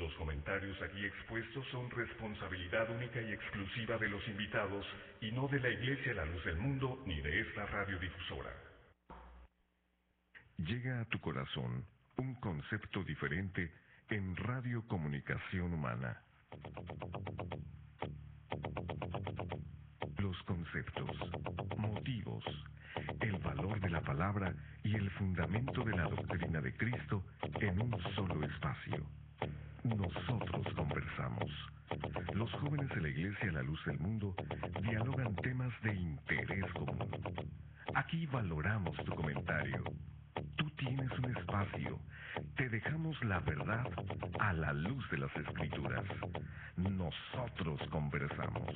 Los comentarios aquí expuestos son responsabilidad única y exclusiva de los invitados y no de la Iglesia La Luz del Mundo ni de esta radiodifusora. Llega a tu corazón un concepto diferente en Radio Comunicación Humana. Los conceptos, motivos, el valor de la palabra y el fundamento de la doctrina de Cristo en un solo espacio. Nosotros conversamos. Los jóvenes de la Iglesia La Luz del Mundo dialogan temas de interés común. Aquí valoramos tu comentario. Tú tienes un espacio. Te dejamos la verdad a la luz de las Escrituras. Nosotros conversamos.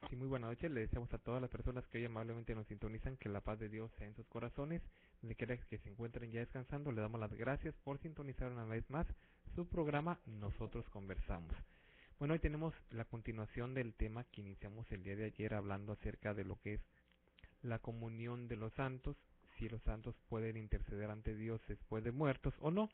Sí, muy buenas noches. Le deseamos a todas las personas que hoy amablemente nos sintonizan que la paz de Dios sea en sus corazones. Donde quiera que se encuentren ya descansando, le damos las gracias por sintonizar una vez más su programa Nosotros Conversamos. Bueno, hoy tenemos la continuación del tema que iniciamos el día de ayer hablando acerca de lo que es la comunión de los santos, si los santos pueden interceder ante Dios después de muertos o no.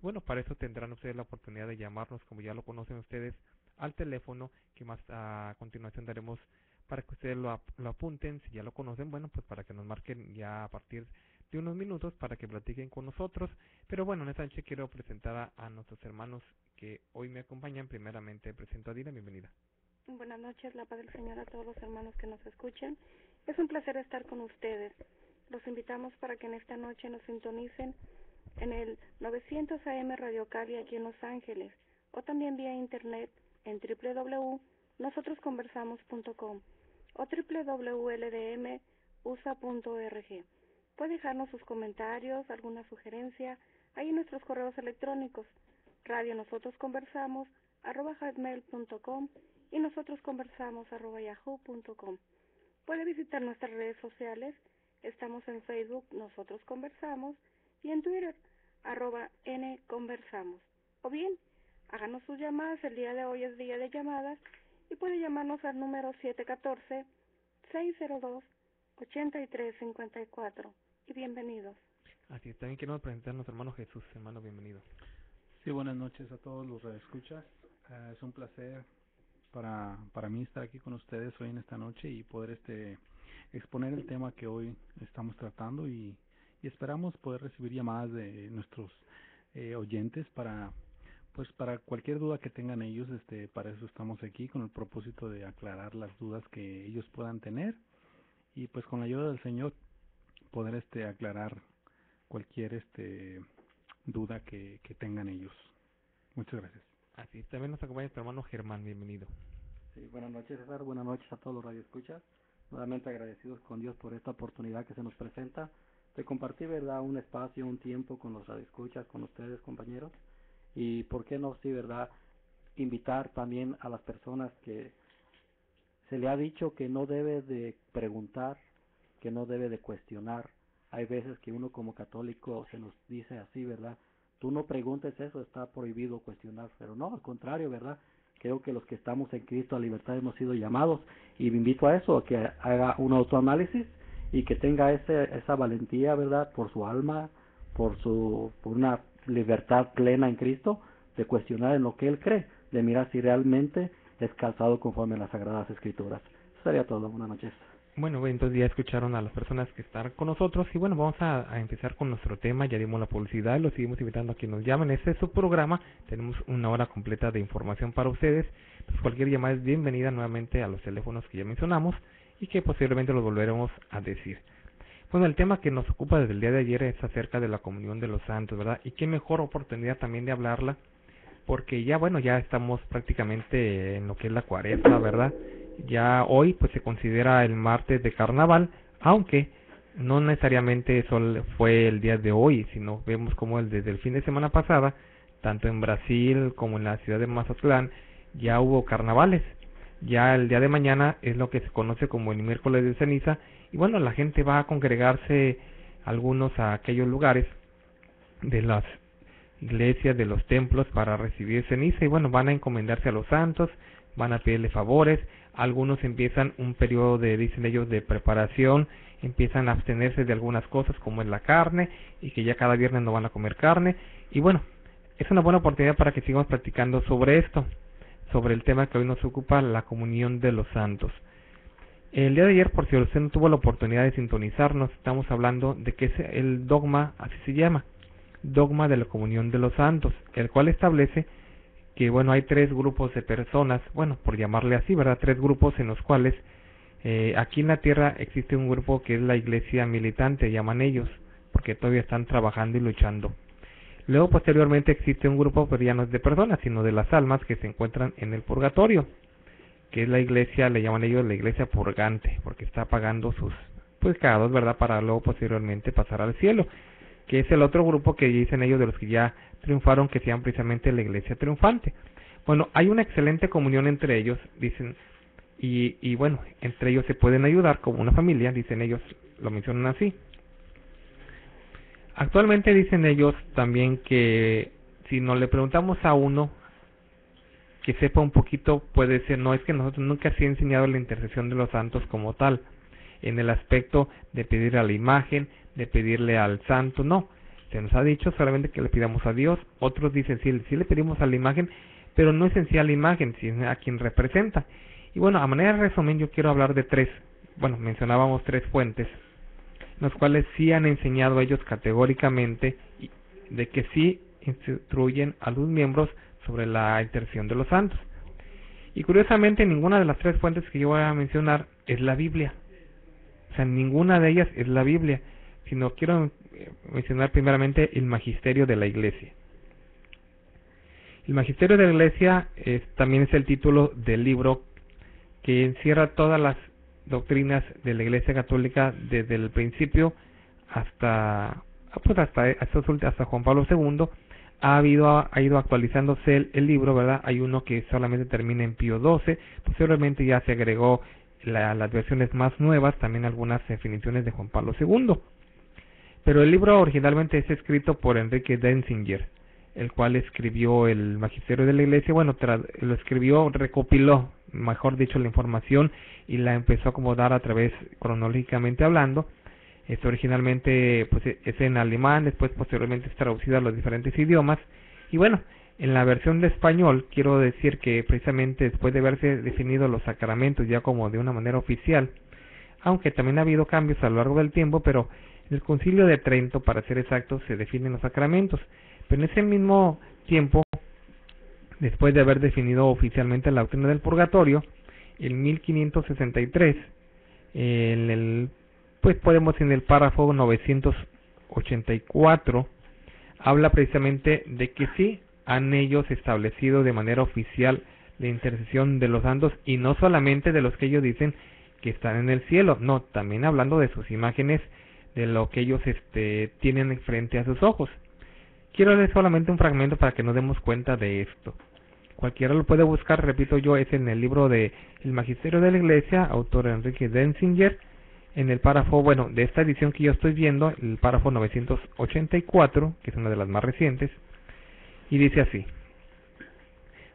Bueno, para eso tendrán ustedes la oportunidad de llamarnos, como ya lo conocen ustedes, al teléfono que más a continuación daremos para que ustedes lo apunten, si ya lo conocen, bueno, pues para que nos marquen ya a partir de unos minutos para que platiquen con nosotros. Pero bueno, en esta noche quiero presentar a nuestros hermanos que hoy me acompañan. Primeramente presento a Dina, bienvenida. Buenas noches, la paz del Señor a todos los hermanos que nos escuchan. Es un placer estar con ustedes. Los invitamos para que en esta noche nos sintonicen en el 900 AM Radio Cali aquí en Los Ángeles, o también vía internet en www.nosotrosconversamos.com o www.ldmusa.org. Puede dejarnos sus comentarios, alguna sugerencia, ahí en nuestros correos electrónicos, radionosotros_conversamos@hotmail.com y nosotrosconversamos@yahoo.com. Puede visitar nuestras redes sociales, estamos en Facebook, Nosotros Conversamos, y en Twitter, @nconversamos. O bien, háganos sus llamadas, el día de hoy es día de llamadas, y puede llamarnos al número 714-602-8354. Y bienvenidos. Así es, también queremos presentarnos hermano Jesús, hermano, bienvenido. Sí, buenas noches a todos los radioescuchas. Es un placer para mí estar aquí con ustedes hoy en esta noche y poder exponer el tema que hoy estamos tratando y esperamos poder recibir llamadas de nuestros oyentes para cualquier duda que tengan ellos. Para eso estamos aquí, con el propósito de aclarar las dudas que ellos puedan tener y pues con la ayuda del Señor poder aclarar cualquier duda que tengan ellos. Muchas gracias. Así, también nos acompaña nuestro hermano Germán, bienvenido. Sí, buenas noches, César, buenas noches a todos los radioescuchas. Nuevamente agradecidos con Dios por esta oportunidad que se nos presenta de compartir, ¿verdad?, un espacio, un tiempo con los radioescuchas, con ustedes, compañeros. Y por qué no, sí, ¿verdad?, invitar también a las personas que se le ha dicho que no debe de preguntar, que no debe de cuestionar. Hay veces que uno como católico se nos dice así, ¿verdad? Tú no preguntes eso, está prohibido cuestionar, pero no, al contrario, ¿verdad? Creo que los que estamos en Cristo a libertad hemos sido llamados y me invito a eso, a que haga un autoanálisis y que tenga esa valentía, ¿verdad? Por su alma, por una libertad plena en Cristo, de cuestionar en lo que Él cree, de mirar si realmente es calzado conforme a las Sagradas Escrituras. Eso sería todo, buenas noches. Bueno, entonces ya escucharon a las personas que están con nosotros y bueno, vamos a empezar con nuestro tema. Ya dimos la publicidad y los seguimos invitando a que nos llamen. Este es su programa, tenemos una hora completa de información para ustedes. Pues cualquier llamada es bienvenida nuevamente a los teléfonos que ya mencionamos y que posiblemente los volveremos a decir. Bueno, el tema que nos ocupa desde el día de ayer es acerca de la comunión de los santos, ¿verdad? Y qué mejor oportunidad también de hablarla, porque ya estamos prácticamente en lo que es la Cuaresma, ¿verdad? Ya hoy pues se considera el martes de carnaval, aunque no necesariamente eso fue el día de hoy, sino vemos como desde el fin de semana pasada, tanto en Brasil como en la ciudad de Mazatlán, ya hubo carnavales. Ya el día de mañana es lo que se conoce como el miércoles de ceniza, y bueno, la gente va a congregarse, algunos a aquellos lugares de las iglesias, de los templos, para recibir ceniza, y bueno, van a encomendarse a los santos, van a pedirle favores, algunos empiezan un periodo de, dicen ellos, de preparación, empiezan a abstenerse de algunas cosas como es la carne, y que ya cada viernes no van a comer carne, y bueno, es una buena oportunidad para que sigamos practicando sobre esto, sobre el tema que hoy nos ocupa, la comunión de los santos. El día de ayer, por si usted no tuvo la oportunidad de sintonizarnos, estamos hablando de que es el dogma, así se llama, dogma de la comunión de los santos, el cual establece que, bueno, hay tres grupos de personas, bueno, por llamarle así, ¿verdad? Tres grupos en los cuales aquí en la tierra existe un grupo que es la iglesia militante, llaman ellos, porque todavía están trabajando y luchando. Luego, posteriormente, existe un grupo, pero ya no es de personas, sino de las almas que se encuentran en el purgatorio, que es la iglesia, le llaman ellos la iglesia purgante, porque está pagando sus pecados, ¿verdad? Para luego posteriormente pasar al cielo, que es el otro grupo que dicen ellos de los que ya triunfaron, que sean precisamente la iglesia triunfante. Bueno, hay una excelente comunión entre ellos, dicen, y bueno, entre ellos se pueden ayudar como una familia, dicen ellos, lo mencionan así. Actualmente dicen ellos también que si nos le preguntamos a uno que sepa un poquito, puede ser, no es que nosotros nunca se ha enseñado la intercesión de los santos como tal, en el aspecto de pedir a la imagen, de pedirle al santo, no, se nos ha dicho solamente que le pidamos a Dios. Otros dicen sí le pedimos a la imagen, pero no es en sí a la imagen, sino a quien representa. Y bueno, a manera de resumen yo quiero hablar de mencionábamos tres fuentes, los cuales sí han enseñado ellos categóricamente de que sí instruyen a los miembros sobre la intercesión de los santos. Y curiosamente ninguna de las tres fuentes que yo voy a mencionar es la Biblia. O sea, ninguna de ellas es la Biblia, sino quiero mencionar primeramente el magisterio de la Iglesia. El magisterio de la Iglesia también es el título del libro que encierra todas las doctrinas de la Iglesia Católica desde el principio hasta Juan Pablo II. Ha ido actualizándose el libro, ¿verdad? Hay uno que solamente termina en Pío XII, posteriormente ya se agregó las versiones más nuevas, también algunas definiciones de Juan Pablo II. Pero el libro originalmente es escrito por Enrique Denzinger, el cual escribió el Magisterio de la Iglesia, bueno, lo escribió, recopiló, mejor dicho, la información y la empezó a acomodar a través, cronológicamente hablando. Originalmente pues es en alemán, después posteriormente es traducido a los diferentes idiomas, y bueno, en la versión de español quiero decir que precisamente después de haberse definido los sacramentos ya como de una manera oficial, aunque también ha habido cambios a lo largo del tiempo, pero en el Concilio de Trento, para ser exactos, se definen los sacramentos, pero en ese mismo tiempo, después de haber definido oficialmente la doctrina del purgatorio, en 1563, pues podemos en el párrafo 984 habla precisamente de que sí han ellos establecido de manera oficial la intercesión de los santos, y no solamente de los que ellos dicen que están en el cielo, no, también hablando de sus imágenes, de lo que ellos tienen frente a sus ojos. Quiero leer solamente un fragmento para que nos demos cuenta de esto. Cualquiera lo puede buscar, repito yo, es en el libro de El Magisterio de la Iglesia, autor Enrique Denzinger, en el párrafo, de esta edición que yo estoy viendo, el párrafo 984, que es una de las más recientes, y dice así: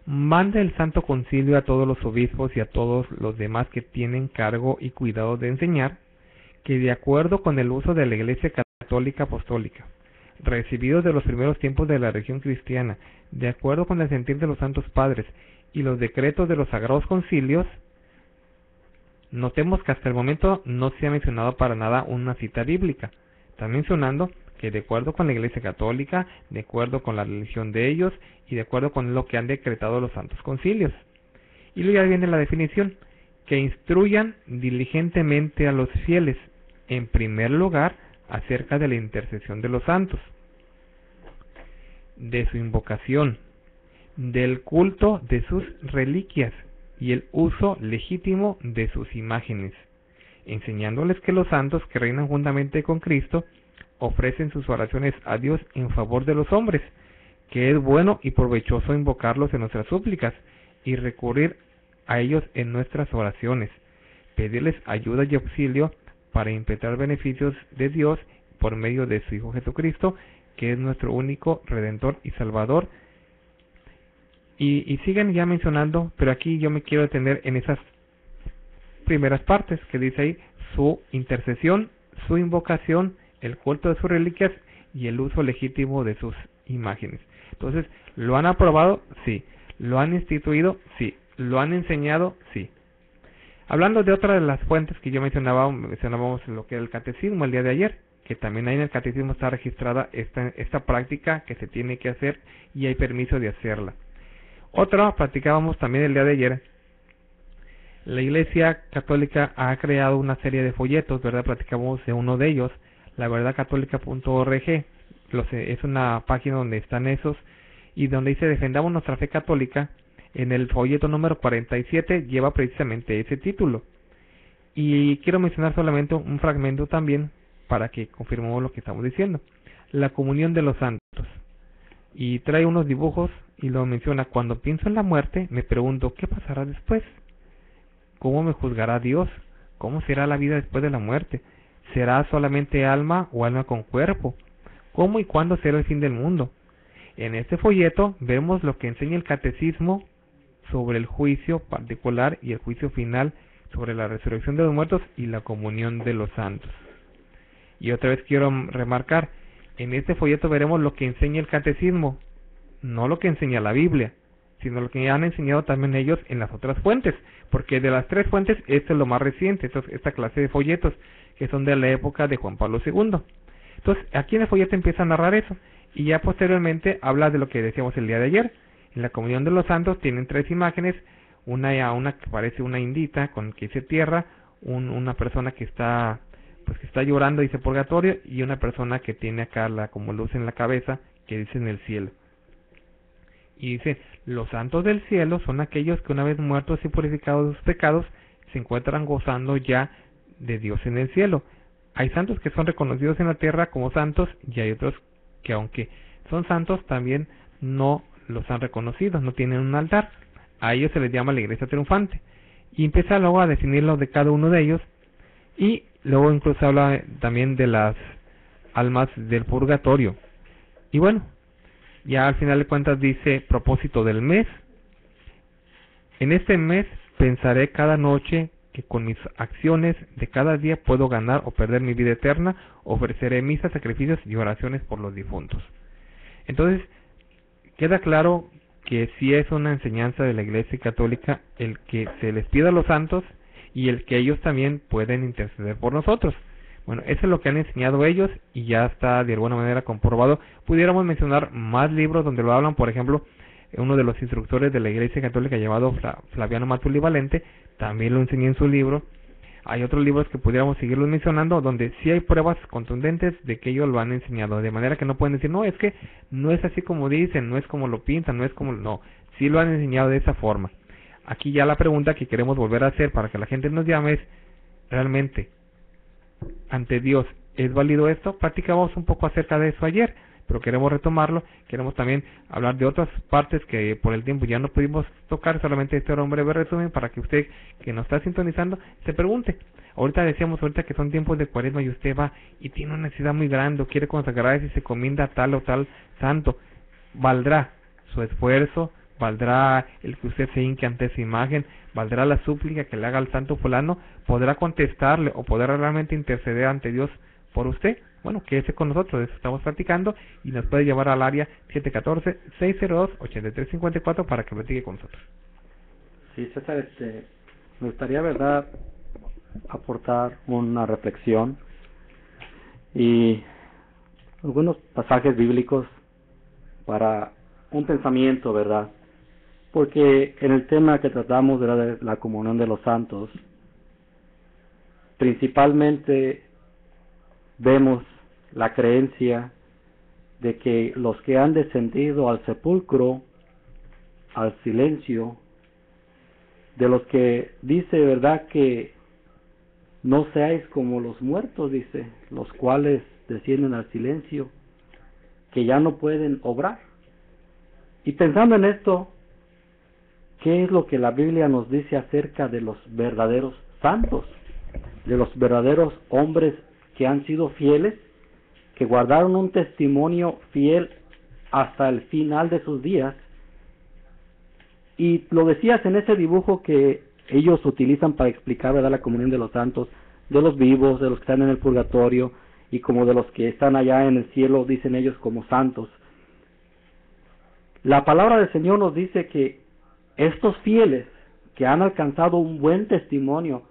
manda el Santo Concilio a todos los obispos y a todos los demás que tienen cargo y cuidado de enseñar, que de acuerdo con el uso de la Iglesia Católica Apostólica, recibido de los primeros tiempos de la religión cristiana, de acuerdo con el sentir de los santos padres y los decretos de los sagrados concilios, notemos que hasta el momento no se ha mencionado para nada una cita bíblica. Está mencionando que de acuerdo con la Iglesia Católica, de acuerdo con la religión de ellos y de acuerdo con lo que han decretado los santos concilios. Y luego ya viene la definición: que instruyan diligentemente a los fieles, en primer lugar, acerca de la intercesión de los santos, de su invocación, del culto de sus reliquias y el uso legítimo de sus imágenes, enseñándoles que los santos que reinan juntamente con Cristo ofrecen sus oraciones a Dios en favor de los hombres, que es bueno y provechoso invocarlos en nuestras súplicas y recurrir a ellos en nuestras oraciones, pedirles ayuda y auxilio para impetrar beneficios de Dios por medio de su Hijo Jesucristo, que es nuestro único Redentor y Salvador, Y siguen ya mencionando, pero aquí yo me quiero detener en esas primeras partes que dice ahí: su intercesión, su invocación, el culto de sus reliquias y el uso legítimo de sus imágenes. Entonces, ¿lo han aprobado? Sí. ¿Lo han instituido? Sí. ¿Lo han enseñado? Sí. Hablando de otra de las fuentes que yo mencionábamos lo que era el catecismo el día de ayer, que también ahí en el catecismo está registrada esta práctica que se tiene que hacer y hay permiso de hacerla. Otra, platicábamos también el día de ayer, la Iglesia Católica ha creado una serie de folletos, ¿verdad? Platicamos de uno de ellos, laverdadcatólica.org, es una página donde están esos, y donde dice defendamos nuestra fe católica. En el folleto número 47 lleva precisamente ese título. Y quiero mencionar solamente un fragmento también para que confirmemos lo que estamos diciendo. La comunión de los santos. Y trae unos dibujos y lo menciona: cuando pienso en la muerte, me pregunto, ¿qué pasará después? ¿Cómo me juzgará Dios? ¿Cómo será la vida después de la muerte? ¿Será solamente alma o alma con cuerpo? ¿Cómo y cuándo será el fin del mundo? En este folleto vemos lo que enseña el catecismo sobre el juicio particular y el juicio final, sobre la resurrección de los muertos y la comunión de los santos. Y otra vez quiero remarcar, en este folleto veremos lo que enseña el catecismo, no lo que enseña la Biblia, sino lo que han enseñado también ellos en las otras fuentes, porque de las tres fuentes, este es lo más reciente, esta clase de folletos, que son de la época de Juan Pablo II. Entonces, aquí en el folleto empieza a narrar eso, y ya posteriormente habla de lo que decíamos el día de ayer. En la comunión de los santos tienen tres imágenes, una que parece una indita con que dice tierra, una persona que está llorando, dice purgatorio, y una persona que tiene acá como luz en la cabeza, que dice en el cielo. Y dice, los santos del cielo son aquellos que una vez muertos y purificados de sus pecados, se encuentran gozando ya de Dios en el cielo. Hay santos que son reconocidos en la tierra como santos, y hay otros que aunque son santos, también no los han reconocido, no tienen un altar. A ellos se les llama la iglesia triunfante. Y empieza luego a definirlo de cada uno de ellos, y luego incluso habla también de las almas del purgatorio. Y bueno, ya al final de cuentas dice, propósito del mes: en este mes pensaré cada noche que con mis acciones de cada día puedo ganar o perder mi vida eterna, ofreceré misas, sacrificios y oraciones por los difuntos. Entonces, queda claro que sí es una enseñanza de la Iglesia Católica el que se les pida a los santos y el que ellos también pueden interceder por nosotros. Bueno, eso es lo que han enseñado ellos y ya está de alguna manera comprobado. Pudiéramos mencionar más libros donde lo hablan, por ejemplo, uno de los instructores de la Iglesia Católica llamado Flaviano Matuli Valente, también lo enseñó en su libro. Hay otros libros que pudiéramos seguirlos mencionando donde sí hay pruebas contundentes de que ellos lo han enseñado, de manera que no pueden decir, no, es que no es así como dicen, no es como lo pintan, no es como... No, sí lo han enseñado de esa forma. Aquí ya la pregunta que queremos volver a hacer para que la gente nos llame es, ¿realmente ante Dios es válido esto? Platicamos un poco acerca de eso ayer, pero queremos retomarlo. Queremos también hablar de otras partes que por el tiempo ya no pudimos tocar. Solamente este era un breve resumen para que usted que nos está sintonizando se pregunte. Decíamos que son tiempos de Cuaresma y usted va y tiene una necesidad muy grande, quiere consagrarse y se comienda a tal o tal santo. ¿Valdrá su esfuerzo? ¿Valdrá el que usted se hinque ante esa imagen? ¿Valdrá la súplica que le haga al santo fulano? ¿Podrá contestarle o podrá realmente interceder ante Dios por usted? Bueno, quédese con nosotros, de eso estamos platicando, y nos puede llevar al área 714-602-8354 para que platique con nosotros. Sí, César, me gustaría, ¿verdad?, aportar una reflexión y algunos pasajes bíblicos para un pensamiento, ¿verdad? Porque en el tema que tratamos, ¿verdad?, de la comunión de los santos, principalmente vemos la creencia de que los que han descendido al sepulcro, al silencio, de los que dice, ¿verdad?, que no seáis como los muertos, dice, los cuales descienden al silencio, que ya no pueden obrar. Y pensando en esto, ¿qué es lo que la Biblia nos dice acerca de los verdaderos santos? De los verdaderos hombres que han sido fieles, que guardaron un testimonio fiel hasta el final de sus días, Y lo decías en ese dibujo que ellos utilizan para explicar, ¿verdad?, la comunión de los santos, de los vivos, de los que están en el purgatorio, y como de los que están allá en el cielo, dicen ellos como santos. La palabra del Señor nos dice que estos fieles que han alcanzado un buen testimonio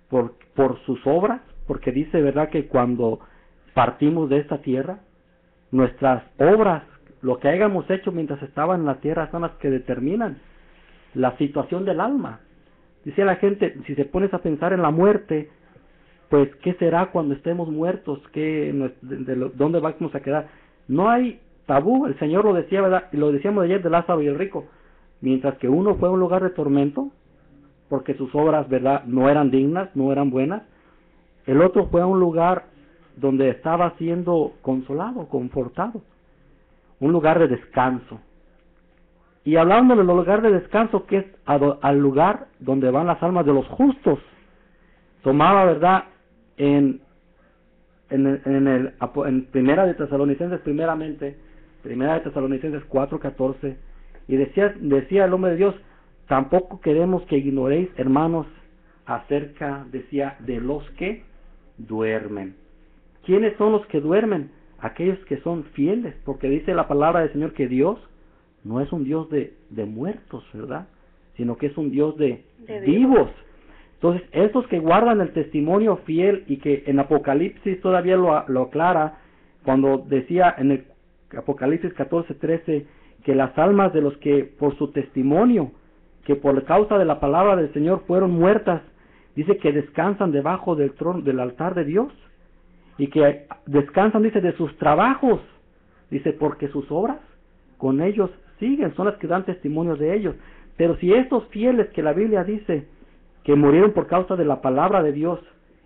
por sus obras, porque dice, ¿verdad?, que cuando partimos de esta tierra, nuestras obras, lo que hayamos hecho mientras estaban en la tierra, son las que determinan la situación del alma. Dice la gente, si se pones a pensar en la muerte, pues ¿qué será cuando estemos muertos? ¿Dónde vamos a quedar? No hay tabú. El Señor lo decía, ¿verdad? Y lo decíamos ayer de Lázaro y el rico. Mientras que uno fue a un lugar de tormento, porque sus obras, ¿verdad?, no eran dignas, no eran buenas, el otro fue a un lugar donde estaba siendo consolado, confortado, un lugar de descanso. Y hablando del lugar de descanso, que es al lugar donde van las almas de los justos, tomaba, ¿verdad?, en Primera de Tesalonicenses, Primera de Tesalonicenses 4:14, y decía el hombre de Dios: tampoco queremos que ignoréis, hermanos, acerca, decía, de los que duermen. ¿Quiénes son los que duermen? Aquellos que son fieles, porque dice la palabra del Señor que Dios no es un Dios de muertos, ¿verdad?, sino que es un Dios de vivos. Entonces, estos que guardan el testimonio fiel, y que en Apocalipsis todavía lo aclara, cuando decía en el Apocalipsis 14:13, que las almas de los que por su testimonio, que por causa de la palabra del Señor fueron muertas, dice que descansan debajo del trono, del altar de Dios, y que descansan, dice, de sus trabajos, dice, porque sus obras con ellos siguen, son las que dan testimonio de ellos. Pero si estos fieles que la Biblia dice que murieron por causa de la palabra de Dios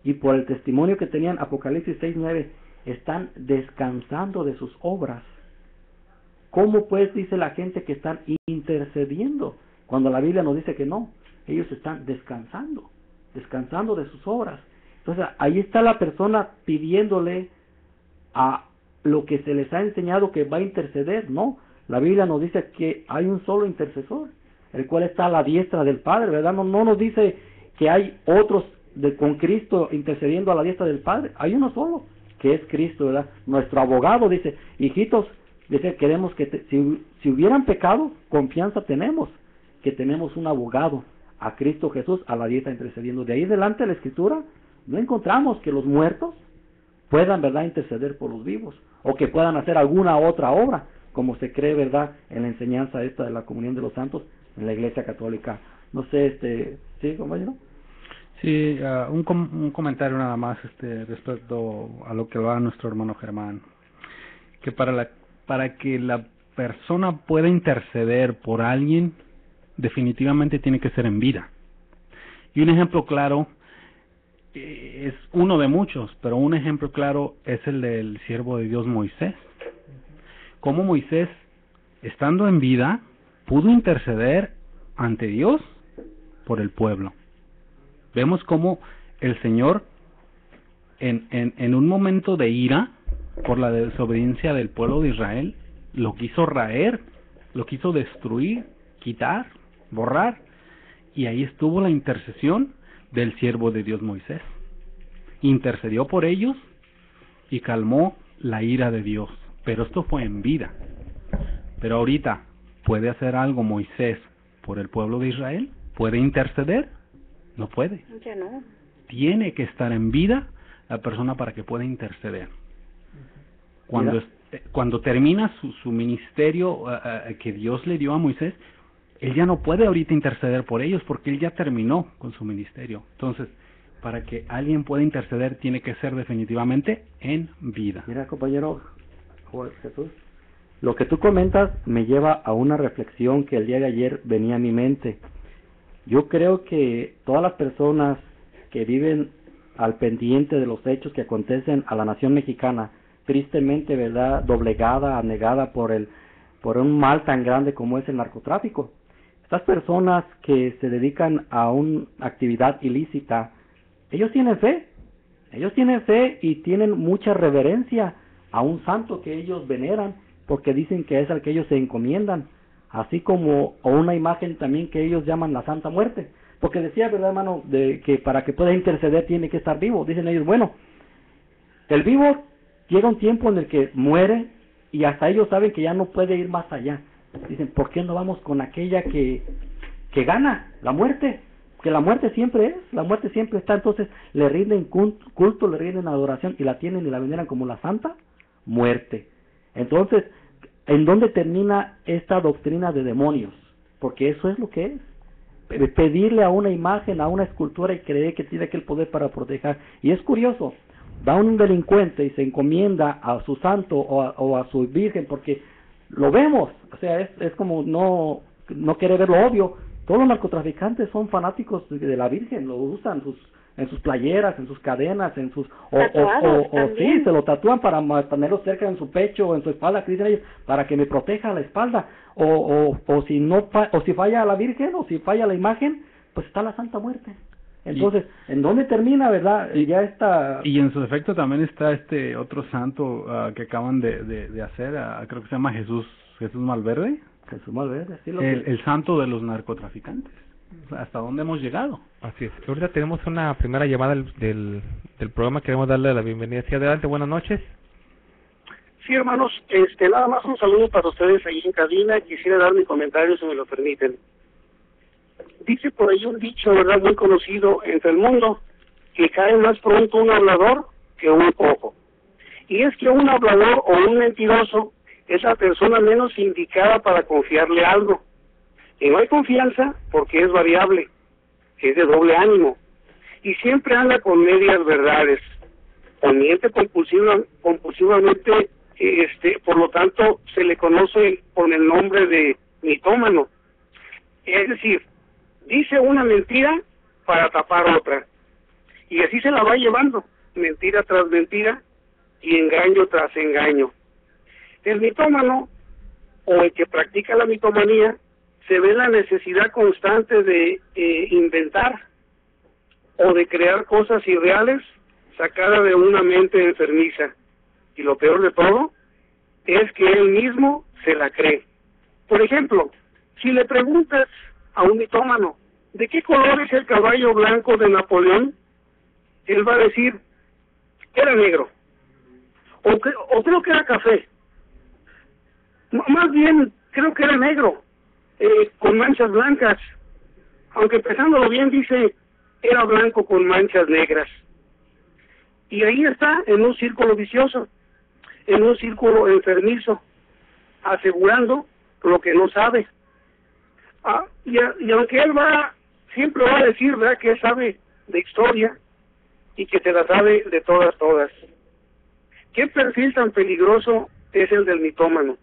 y por el testimonio que tenían, Apocalipsis 6:9, están descansando de sus obras, ¿cómo pues dice la gente que están intercediendo? Cuando la Biblia nos dice que no, ellos están descansando de sus obras. Entonces ahí está la persona pidiéndole a lo que se les ha enseñado que va a interceder. No, la Biblia nos dice que hay un solo intercesor, el cual está a la diestra del Padre, ¿verdad? No nos dice que hay otros con Cristo intercediendo a la diestra del Padre. Hay uno solo, que es Cristo, ¿verdad? Nuestro abogado. Dice: hijitos, dice, queremos que si hubieran pecado, confianza tenemos, que tenemos un abogado, a Cristo Jesús, a la diestra intercediendo. De ahí delante de la Escritura no encontramos que los muertos puedan, ¿verdad?, interceder por los vivos, o que puedan hacer alguna otra obra, como se cree, ¿verdad?, en la enseñanza esta de la comunión de los santos en la Iglesia Católica. No sé, ¿sí, compañero? Sí, un comentario nada más respecto a lo que va nuestro hermano Germán, que para que la persona pueda interceder por alguien, definitivamente tiene que ser en vida. Y un ejemplo claro, es uno de muchos, pero un ejemplo claro es el del siervo de Dios Moisés. Cómo Moisés, estando en vida, pudo interceder ante Dios por el pueblo. Vemos cómo el Señor, en un momento de ira por la desobediencia del pueblo de Israel, lo quiso raer, lo quiso destruir, quitar, borrar, y ahí estuvo la intercesión del siervo de Dios Moisés. Intercedió por ellos y calmó la ira de Dios, pero esto fue en vida. Pero ahorita, ¿puede hacer algo Moisés por el pueblo de Israel? ¿Puede interceder? No puede. Ya no. Tiene que estar en vida la persona para que pueda interceder. Cuando termina su ministerio que Dios le dio a Moisés, él ya no puede ahorita interceder por ellos, porque él ya terminó con su ministerio. Entonces, para que alguien pueda interceder, tiene que ser definitivamente en vida. Mira, compañero Jesús, lo que tú comentas me lleva a una reflexión que el día de ayer venía a mi mente. Yo creo que todas las personas que viven al pendiente de los hechos que acontecen a la nación mexicana, tristemente, ¿verdad?, doblegada, anegada por un mal tan grande como es el narcotráfico. Estas personas que se dedican a una actividad ilícita, ellos tienen fe y tienen mucha reverencia a un santo que ellos veneran, porque dicen que es al que ellos se encomiendan, así como o una imagen también que ellos llaman la Santa Muerte, porque decía, verdad, hermano, de que para que pueda interceder tiene que estar vivo. Dicen ellos, bueno, el vivo llega un tiempo en el que muere y hasta ellos saben que ya no puede ir más allá. Dicen, ¿por qué no vamos con aquella que gana, la muerte? Que la muerte siempre es, la muerte siempre está. Entonces le rinden culto, le rinden adoración y la tienen y la veneran como la Santa Muerte. Entonces, ¿en dónde termina esta doctrina de demonios? Porque eso es lo que es. Pedirle a una imagen, a una escultura y creer que tiene aquel poder para proteger. Y es curioso, va un delincuente y se encomienda a su santo o a su virgen, porque lo vemos, o sea, es como no querer ver lo obvio. Todos los narcotraficantes son fanáticos de la Virgen, lo usan en sus playeras, en sus cadenas, en sus o sí, se lo tatúan para mantenerlo cerca en su pecho o en su espalda, que dicen ellos, para que me proteja la espalda, o si falla la Virgen o si falla la imagen, pues está la Santa Muerte. Entonces, ¿en dónde termina, verdad? Ya está. Y en su defecto también está este otro santo que acaban de hacer, creo que se llama Jesús Malverde. Jesús Malverde, sí, el santo de los narcotraficantes. ¿Hasta dónde hemos llegado? Así es. Ahorita tenemos una primera llamada del programa. Queremos darle la bienvenida. Sí, adelante, buenas noches. Sí, hermanos, nada más un saludo para ustedes ahí en cabina. Quisiera dar mi comentario, si me lo permiten. Dice por ahí un dicho, ¿verdad?, muy conocido entre el mundo, que cae más pronto un hablador que un cojo. Y es que un hablador o un mentiroso es la persona menos indicada para confiarle algo. Y no hay confianza porque es variable, es de doble ánimo, y siempre anda con medias verdades, o miente compulsivamente, por lo tanto se le conoce con el nombre de mitómano. Es decir, dice una mentira para tapar otra, y así se la va llevando, mentira tras mentira y engaño tras engaño. El mitómano, o el que practica la mitomanía, se ve la necesidad constante de inventar o de crear cosas irreales sacadas de una mente enfermiza. Y lo peor de todo es que él mismo se la cree. Por ejemplo, si le preguntas a un mitómano, ¿de qué color es el caballo blanco de Napoleón?, él va a decir, era negro, o creo que era café. Más bien, creo que era negro, con manchas blancas, aunque pensándolo bien dice, era blanco con manchas negras. Y ahí está, en un círculo vicioso, en un círculo enfermizo, asegurando lo que no sabe. Y aunque él siempre va a decir, ¿verdad?, que él sabe de historia y que se la sabe de todas. ¿Qué perfil tan peligroso es el del mitómano?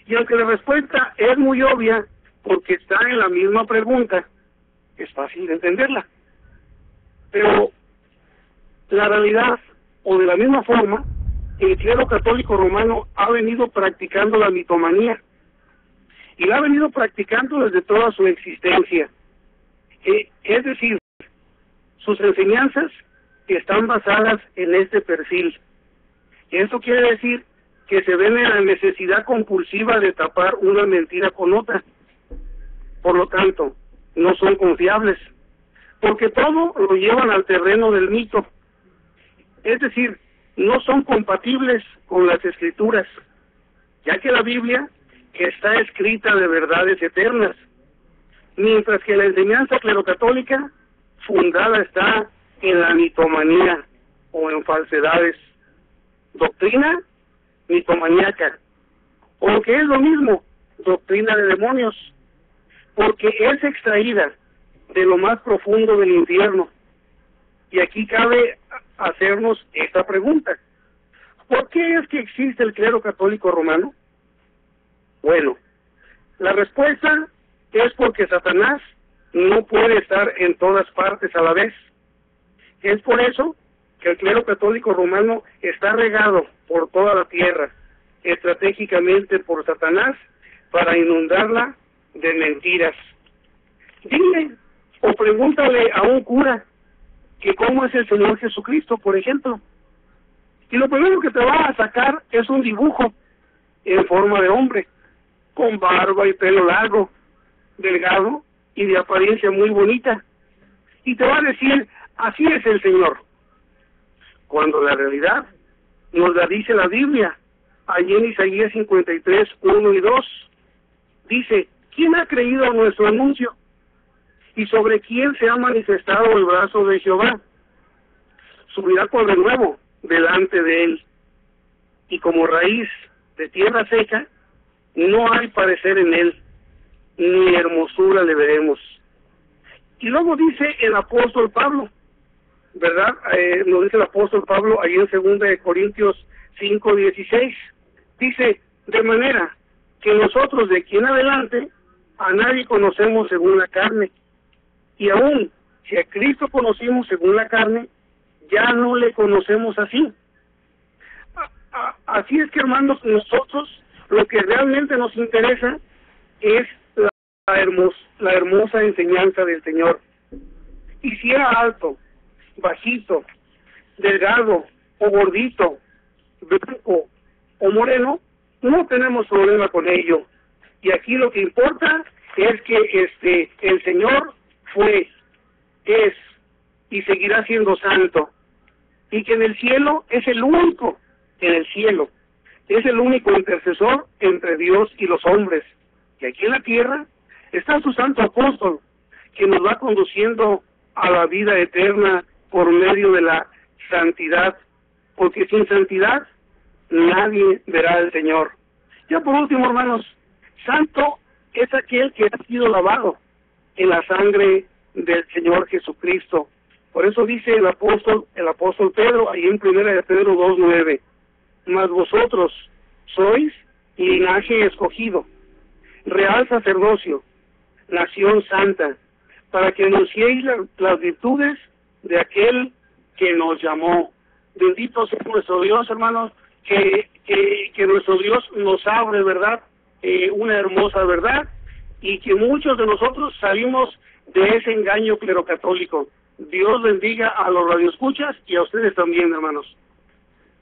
Y aunque la respuesta es muy obvia, porque está en la misma pregunta, es fácil de entenderla. Pero la realidad, o de la misma forma, el clero católico romano ha venido practicando la mitomanía, y la ha venido practicando desde toda su existencia. Es decir, sus enseñanzas están basadas en este perfil. Y esto quiere decir que se ven en la necesidad compulsiva de tapar una mentira con otra. Por lo tanto, no son confiables, porque todo lo llevan al terreno del mito. Es decir, no son compatibles con las Escrituras, ya que la Biblia está escrita de verdades eternas, mientras que la enseñanza clerocatólica fundada está en la mitomanía o en falsedades, doctrina mitomaníaca, o lo que es lo mismo, doctrina de demonios, porque es extraída de lo más profundo del infierno. Y aquí cabe hacernos esta pregunta: ¿por qué es que existe el clero católico romano? Bueno, la respuesta es porque Satanás no puede estar en todas partes a la vez. Es por eso que el clero católico romano está regado por toda la tierra, estratégicamente por Satanás, para inundarla de mentiras. Dile o pregúntale a un cura que cómo es el Señor Jesucristo, por ejemplo, y lo primero que te va a sacar es un dibujo en forma de hombre, con barba y pelo largo, delgado y de apariencia muy bonita. Y te va a decir, así es el Señor. Cuando la realidad nos la dice la Biblia, allí en Isaías 53, 1 y 2, dice, ¿quién ha creído a nuestro anuncio? ¿Y sobre quién se ha manifestado el brazo de Jehová? Subirá con renuevo delante de él, y como raíz de tierra seca, no hay parecer en él, ni hermosura le veremos. Y luego dice el apóstol Pablo, ¿verdad? Nos dice el apóstol Pablo ahí en 2 Corintios 5:16, dice, de manera que nosotros de aquí en adelante a nadie conocemos según la carne, y aún si a Cristo conocimos según la carne, ya no le conocemos así. Así es que, hermanos, nosotros lo que realmente nos interesa es la hermosa enseñanza del Señor. Y si era alto, bajito, delgado o gordito, blanco o moreno, no tenemos problema con ello. Y aquí lo que importa es que el Señor fue, es y seguirá siendo santo, y que en el cielo es el único, en el cielo es el único intercesor entre Dios y los hombres, que aquí en la tierra está su santo apóstol, que nos va conduciendo a la vida eterna por medio de la santidad, porque sin santidad nadie verá al Señor. Ya por último, hermanos, santo es aquel que ha sido lavado en la sangre del Señor Jesucristo. Por eso dice el apóstol Pedro, ahí en 1 de Pedro 2:9, mas vosotros sois linaje escogido, real sacerdocio, nación santa, para que anunciéis las virtudes de aquel que nos llamó. Bendito sea nuestro Dios, hermanos, que nuestro Dios nos abre, ¿verdad? Una hermosa verdad, y que muchos de nosotros salimos de ese engaño clerocatólico. Dios bendiga a los radioescuchas y a ustedes también, hermanos.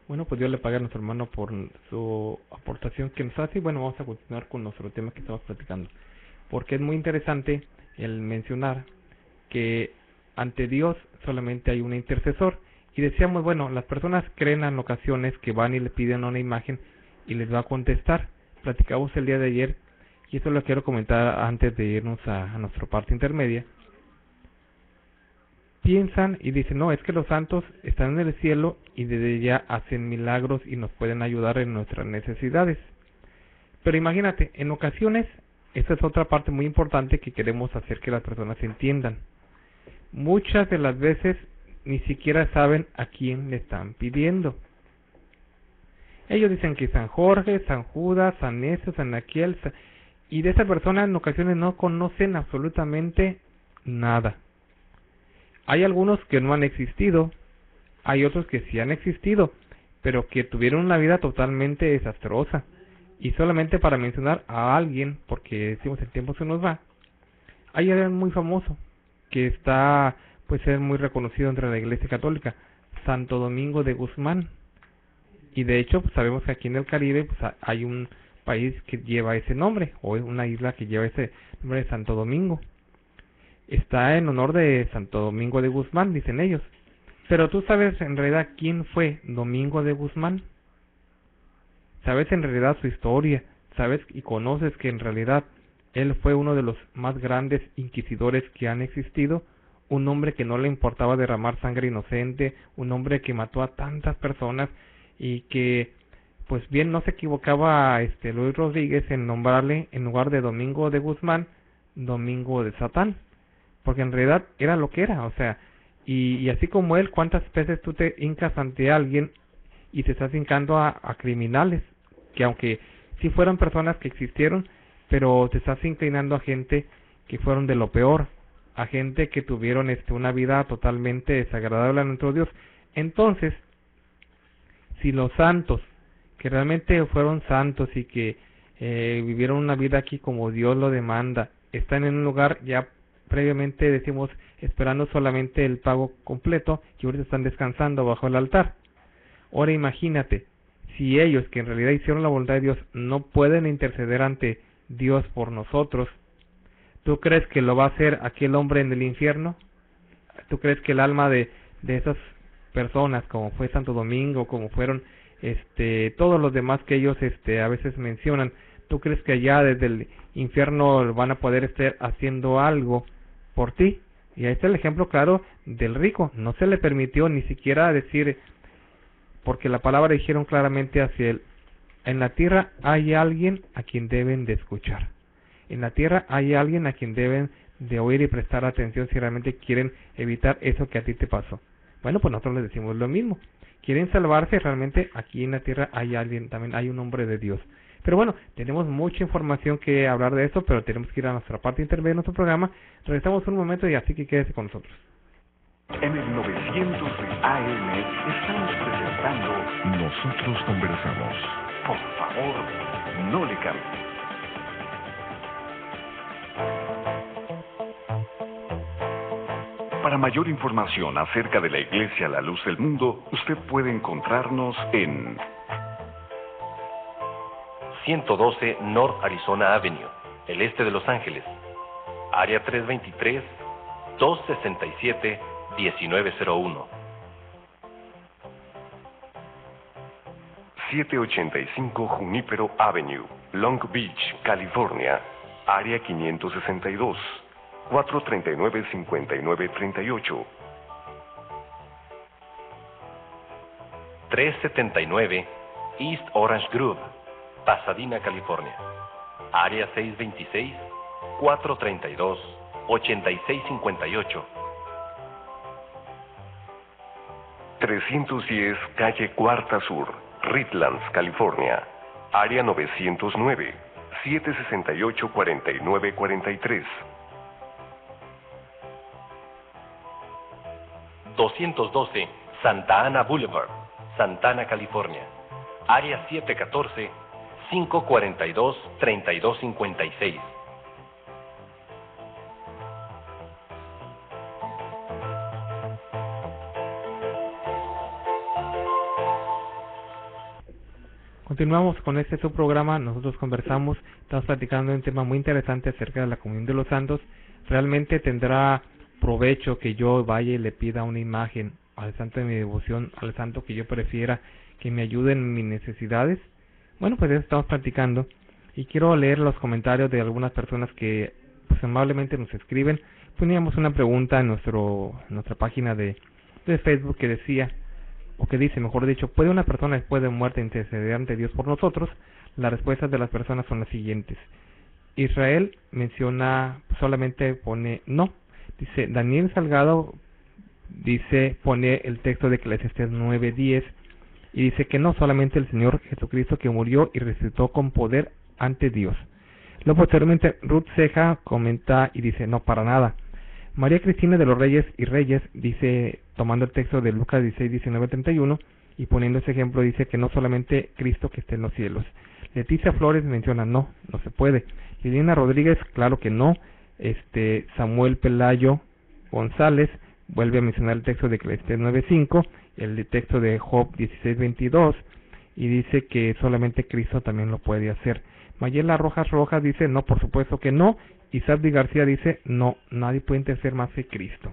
Bueno, pues Dios le pague a nuestro hermano por su aportación que nos hace. Y bueno, vamos a continuar con nuestro tema que estamos platicando, porque es muy interesante el mencionar que ante Dios solamente hay un intercesor. Y decíamos, bueno, las personas creen en ocasiones que van y le piden una imagen y les va a contestar. Platicamos el día de ayer, y esto lo quiero comentar antes de irnos a nuestra parte intermedia. Piensan y dicen, no, es que los santos están en el cielo y desde allá hacen milagros y nos pueden ayudar en nuestras necesidades. Pero imagínate, en ocasiones, esta es otra parte muy importante que queremos hacer que las personas entiendan. Muchas de las veces ni siquiera saben a quién le están pidiendo. Ellos dicen que San Jorge, San Judas, San Eso, San Aquiel, y de esa persona en ocasiones no conocen absolutamente nada. Hay algunos que no han existido, hay otros que sí han existido, pero que tuvieron una vida totalmente desastrosa. Y solamente para mencionar a alguien, porque decimos el tiempo se nos va, hay alguien muy famoso, que está, pues es muy reconocido entre la Iglesia Católica, Santo Domingo de Guzmán. Y de hecho, pues sabemos que aquí en el Caribe pues hay un país que lleva ese nombre, o una isla que lleva ese nombre de Santo Domingo. Está en honor de Santo Domingo de Guzmán, dicen ellos. Pero tú sabes en realidad quién fue Domingo de Guzmán. Sabes en realidad su historia, sabes y conoces que en realidad él fue uno de los más grandes inquisidores que han existido, un hombre que no le importaba derramar sangre inocente, un hombre que mató a tantas personas y que pues bien no se equivocaba Luis Rodríguez en nombrarle en lugar de Domingo de Guzmán, Domingo de Satán, porque en realidad era lo que era, o sea, y así como él, ¿cuántas veces tú te hincas ante alguien y te estás hincando a criminales, que aunque sí fueron personas que existieron, pero te estás inclinando a gente que fueron de lo peor, a gente que tuvieron una vida totalmente desagradable a nuestro Dios? Entonces, si los santos, que realmente fueron santos y que vivieron una vida aquí como Dios lo demanda, están en un lugar ya previamente, decimos, esperando solamente el pago completo, y ahorita están descansando bajo el altar. Ahora imagínate, si ellos, que en realidad hicieron la voluntad de Dios, no pueden interceder ante Dios por nosotros, ¿tú crees que lo va a hacer aquel hombre en el infierno? ¿Tú crees que el alma de esas personas, como fue Santo Domingo, como fueron todos los demás que ellos a veces mencionan, ¿tú crees que allá desde el infierno van a poder estar haciendo algo por ti? Y ahí está el ejemplo claro del rico. No se le permitió ni siquiera decir, porque la palabra dijeron claramente hacia él: en la tierra hay alguien a quien deben de escuchar. En la tierra hay alguien a quien deben de oír y prestar atención si realmente quieren evitar eso que a ti te pasó. Bueno, pues nosotros les decimos lo mismo. Quieren salvarse, realmente aquí en la tierra hay alguien, también hay un hombre de Dios. Pero bueno, tenemos mucha información que hablar de eso, pero tenemos que ir a nuestra parte intermedia de nuestro programa. Regresamos un momento y así que quédese con nosotros. En el 900 de AM estamos presentando Nosotros Conversamos. Por favor, no le cambie. Para mayor información acerca de la Iglesia La Luz del Mundo, usted puede encontrarnos en 112 North Arizona Avenue, el este de Los Ángeles, área 323-267-1901. 785 Junípero Avenue, Long Beach, California, área 562, 439-5938. 379 East Orange Grove, Pasadena, California, área 626-432-8658. 310 Calle Cuarta Sur, Redlands, California, área 909, 768-4943. 212 Santa Ana Boulevard, Santa Ana, California, área 714-542-3256. Continuamos con su programa. Nosotros conversamos, estamos platicando un tema muy interesante acerca de la comunión de los santos. Realmente tendrá provecho que yo vaya y le pida una imagen al santo de mi devoción, al santo que yo prefiera que me ayude en mis necesidades. Bueno, pues eso estamos platicando y quiero leer los comentarios de algunas personas que pues amablemente nos escriben. Poníamos una pregunta en nuestra página de Facebook que decía, o que dice, mejor dicho: ¿puede una persona después de muerte interceder ante Dios por nosotros? Las respuestas de las personas son las siguientes. Israel menciona, solamente pone no. Dice Daniel Salgado, pone el texto de Eclesiastés 9:10 y dice que no, solamente el Señor Jesucristo, que murió y resucitó con poder ante Dios. Luego posteriormente Ruth Ceja comenta y dice, no, para nada. María Cristina de los Reyes y Reyes dice, tomando el texto de Lucas 16:19-31 y poniendo ese ejemplo, dice que no solamente Cristo que esté en los cielos. Leticia Flores menciona no se puede. Liliana Rodríguez, claro que no. Samuel Pelayo González vuelve a mencionar el texto de Eclesiastés 9:5, el texto de Job 16:22 y dice que solamente Cristo también lo puede hacer. Mayela Rojas dice no, por supuesto que no. Y Sabdi García dice no, nadie puede interceder más que Cristo.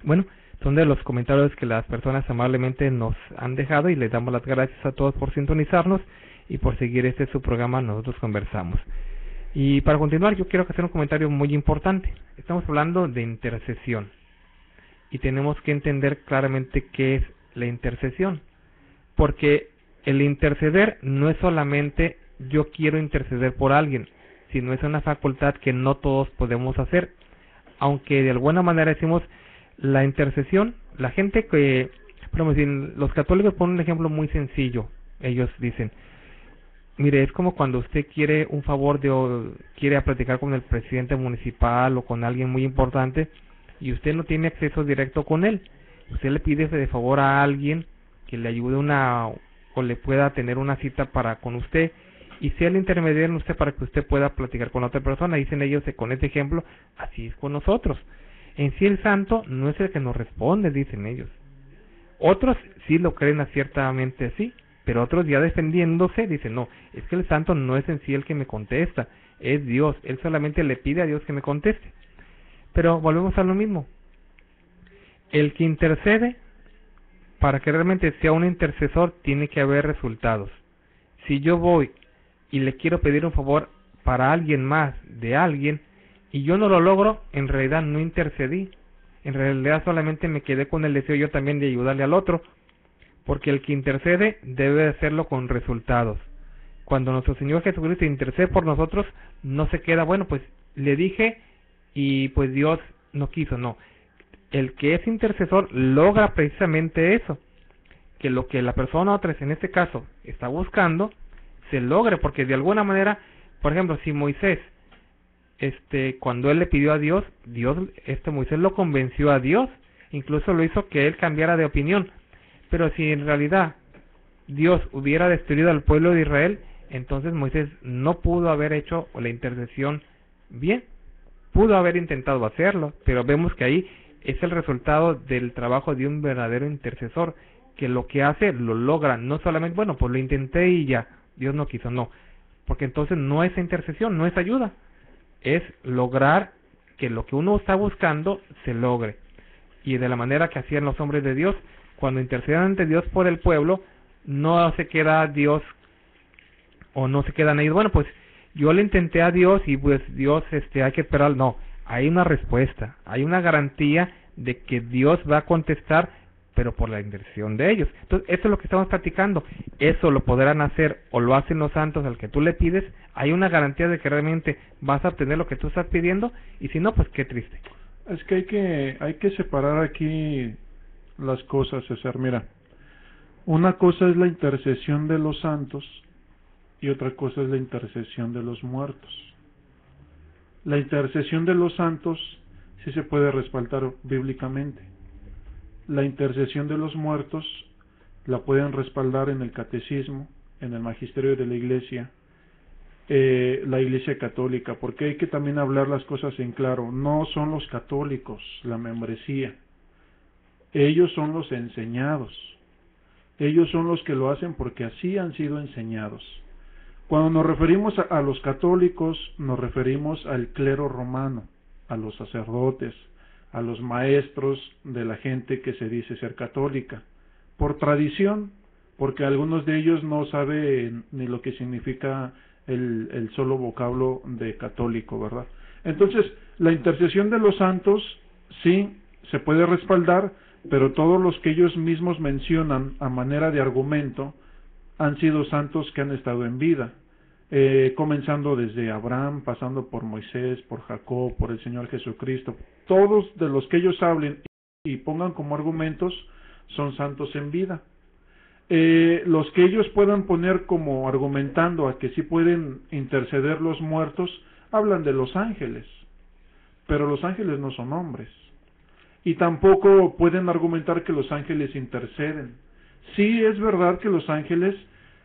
Bueno, son de los comentarios que las personas amablemente nos han dejado y les damos las gracias a todos por sintonizarnos y por seguir su programa Nosotros Conversamos. Y para continuar, yo quiero hacer un comentario muy importante. Estamos hablando de intercesión y tenemos que entender claramente qué es la intercesión, porque el interceder no es solamente yo quiero interceder por alguien, sino es una facultad que no todos podemos hacer, aunque de alguna manera decimos la intercesión. La gente que, por ejemplo, los católicos ponen un ejemplo muy sencillo. Ellos dicen, mire, es como cuando usted quiere un favor quiere platicar con el presidente municipal o con alguien muy importante y usted no tiene acceso directo con él. Usted le pide de favor a alguien que le ayude o le pueda tener una cita con usted, y sea el intermediario en usted para que usted pueda platicar con otra persona. Dicen ellos con este ejemplo, así es con nosotros. En sí el santo no es el que nos responde, dicen ellos. Otros sí lo creen ciertamente así, pero otros ya defendiéndose dicen, no, es que el santo no es en sí el que me contesta, es Dios, él solamente le pide a Dios que me conteste. Pero volvemos a lo mismo, el que intercede, para que realmente sea un intercesor, tiene que haber resultados. Si yo voy y le quiero pedir un favor para alguien más, de alguien, y yo no lo logro, en realidad no intercedí, en realidad solamente me quedé con el deseo yo también de ayudarle al otro, porque el que intercede debe hacerlo con resultados. Cuando nuestro Señor Jesucristo intercede por nosotros, no se queda, bueno, pues le dije y pues Dios no quiso, no. El que es intercesor logra precisamente eso, que lo que la persona otra, en este caso, está buscando, se logre, porque de alguna manera, por ejemplo, si Moisés, cuando él le pidió a Dios, Moisés lo convenció a Dios, incluso lo hizo que él cambiara de opinión. Pero si en realidad Dios hubiera destruido al pueblo de Israel, entonces Moisés no pudo haber hecho la intercesión bien. Pudo haber intentado hacerlo, pero vemos que ahí es el resultado del trabajo de un verdadero intercesor, que lo que hace lo logra, no solamente, bueno, pues lo intenté y ya, Dios no quiso, no, porque entonces no es intercesión, no es ayuda, es lograr que lo que uno está buscando se logre. Y de la manera que hacían los hombres de Dios, cuando intercedían ante Dios por el pueblo, no se queda Dios, o no se quedan ellos, bueno, pues yo le intenté a Dios y pues Dios hay que esperar. No, hay una respuesta, hay una garantía de que Dios va a contestar, pero por la intercesión de ellos. Entonces, eso es lo que estamos platicando. Eso lo podrán hacer o lo hacen los santos al que tú le pides. Hay una garantía de que realmente vas a obtener lo que tú estás pidiendo, y si no, pues qué triste. Es que hay que separar aquí las cosas, César. Mira, una cosa es la intercesión de los santos y otra cosa es la intercesión de los muertos. La intercesión de los santos sí se puede respaldar bíblicamente. La intercesión de los muertos la pueden respaldar en el catecismo, en el magisterio de la Iglesia, la Iglesia católica, porque hay que también hablar las cosas en claro. No son los católicos la membresía, ellos son los enseñados, ellos son los que lo hacen porque así han sido enseñados. Cuando nos referimos a los católicos, nos referimos al clero romano, a los sacerdotes, a los maestros de la gente que se dice ser católica, por tradición, porque algunos de ellos no saben ni lo que significa el solo vocablo de católico, ¿verdad? Entonces, la intercesión de los santos sí se puede respaldar, pero todos los que ellos mismos mencionan a manera de argumento han sido santos que han estado en vida, comenzando desde Abraham, pasando por Moisés, por Jacob, por el Señor Jesucristo. Todos de los que ellos hablen y pongan como argumentos son santos en vida. Los que ellos puedan poner como argumentando a que sí pueden interceder los muertos, hablan de los ángeles, pero los ángeles no son hombres, y tampoco pueden argumentar que los ángeles interceden. Sí es verdad que los ángeles,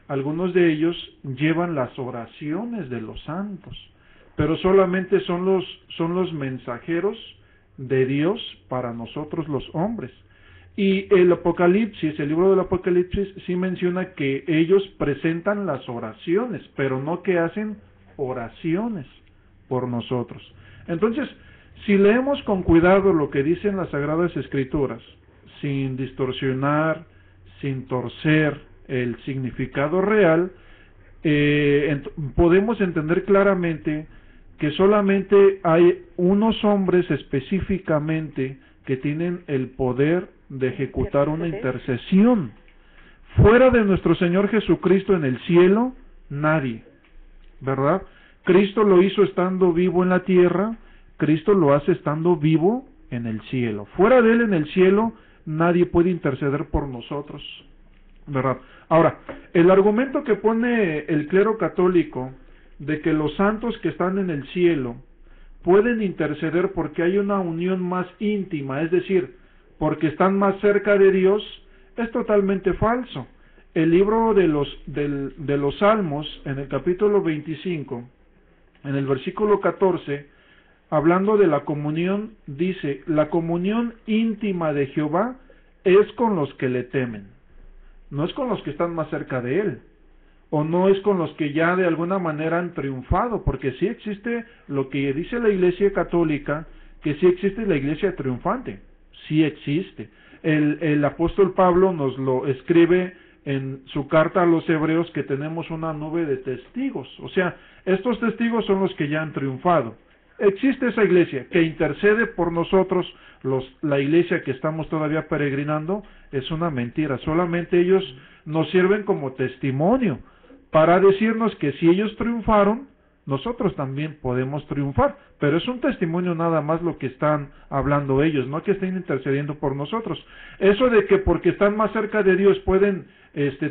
algunos de ellos llevan las oraciones de los santos, pero solamente son los mensajeros de Dios para nosotros los hombres. Y el Apocalipsis, el libro del Apocalipsis, sí menciona que ellos presentan las oraciones, pero no que hacen oraciones por nosotros. Entonces, si leemos con cuidado lo que dicen las Sagradas Escrituras, sin distorsionar, sin torcer el significado real, podemos entender claramente que solamente hay unos hombres específicamente que tienen el poder de ejecutar una intercesión. Fuera de nuestro Señor Jesucristo en el cielo, nadie, ¿verdad? Cristo lo hizo estando vivo en la tierra, Cristo lo hace estando vivo en el cielo. Fuera de Él en el cielo, nadie puede interceder por nosotros, ¿verdad? Ahora, el argumento que pone el clero católico de que los santos que están en el cielo pueden interceder porque hay una unión más íntima, es decir, porque están más cerca de Dios, es totalmente falso. El libro de los Salmos, en el capítulo 25, en el versículo 14, hablando de la comunión, dice: la comunión íntima de Jehová es con los que le temen. no es con los que están más cerca de Él, o no es con los que ya de alguna manera han triunfado, porque sí existe lo que dice la Iglesia Católica, que sí existe la Iglesia triunfante, sí existe. El apóstol Pablo nos lo escribe en su carta a los Hebreos, que tenemos una nube de testigos, o sea, estos testigos son los que ya han triunfado. Existe esa iglesia que intercede por nosotros, la iglesia que estamos todavía peregrinando, es una mentira, solamente ellos nos sirven como testimonio, para decirnos que si ellos triunfaron, nosotros también podemos triunfar, pero es un testimonio nada más lo que están hablando ellos, no que estén intercediendo por nosotros. Eso de que porque están más cerca de Dios pueden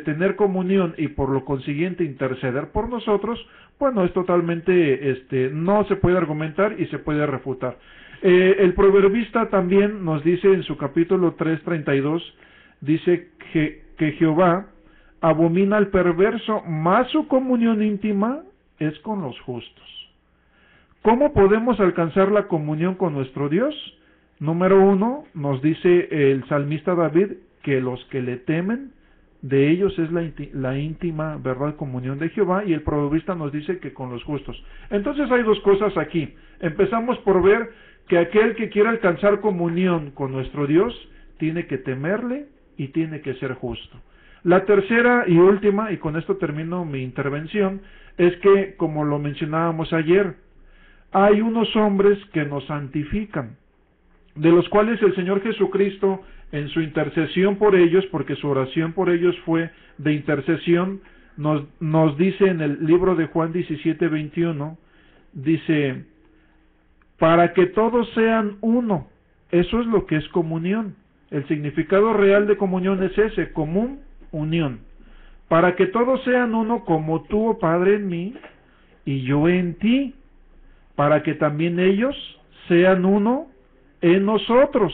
tener comunión y por lo consiguiente interceder por nosotros, bueno, es totalmente, no se puede argumentar y se puede refutar. El proverbista también nos dice en su capítulo 3:32, dice que Jehová abomina al perverso, más su comunión íntima es con los justos. ¿Cómo podemos alcanzar la comunión con nuestro Dios? Número 1, nos dice el salmista David que los que le temen, de ellos es la íntima, verdad, comunión de Jehová, y el proverbista nos dice que con los justos. Entonces hay dos cosas aquí. Empezamos por ver que aquel que quiere alcanzar comunión con nuestro Dios tiene que temerle y tiene que ser justo. La tercera y última, y con esto termino mi intervención, es que, como lo mencionábamos ayer, hay unos hombres que nos santifican, de los cuales el Señor Jesucristo, en su intercesión por ellos, porque su oración por ellos fue de intercesión, nos dice en el libro de Juan 17:21, dice, para que todos sean uno. Eso es lo que es comunión. El significado real de comunión es ese, común, unión. Para que todos sean uno, como tú, oh Padre, en mí y yo en ti, para que también ellos sean uno en nosotros,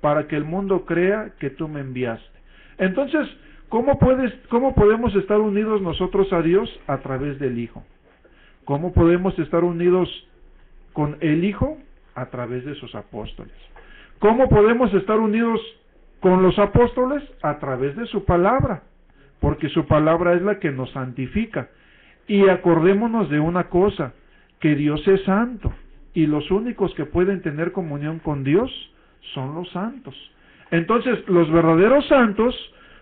para que el mundo crea que tú me enviaste. Entonces, ¿cómo podemos estar unidos nosotros a Dios? A través del Hijo. ¿Cómo podemos estar unidos con el Hijo? A través de sus apóstoles. ¿Cómo podemos estar unidos con los apóstoles? A través de su palabra, porque su palabra es la que nos santifica. Y acordémonos de una cosa, que Dios es santo, y los únicos que pueden tener comunión con Dios son los santos. Entonces, los verdaderos santos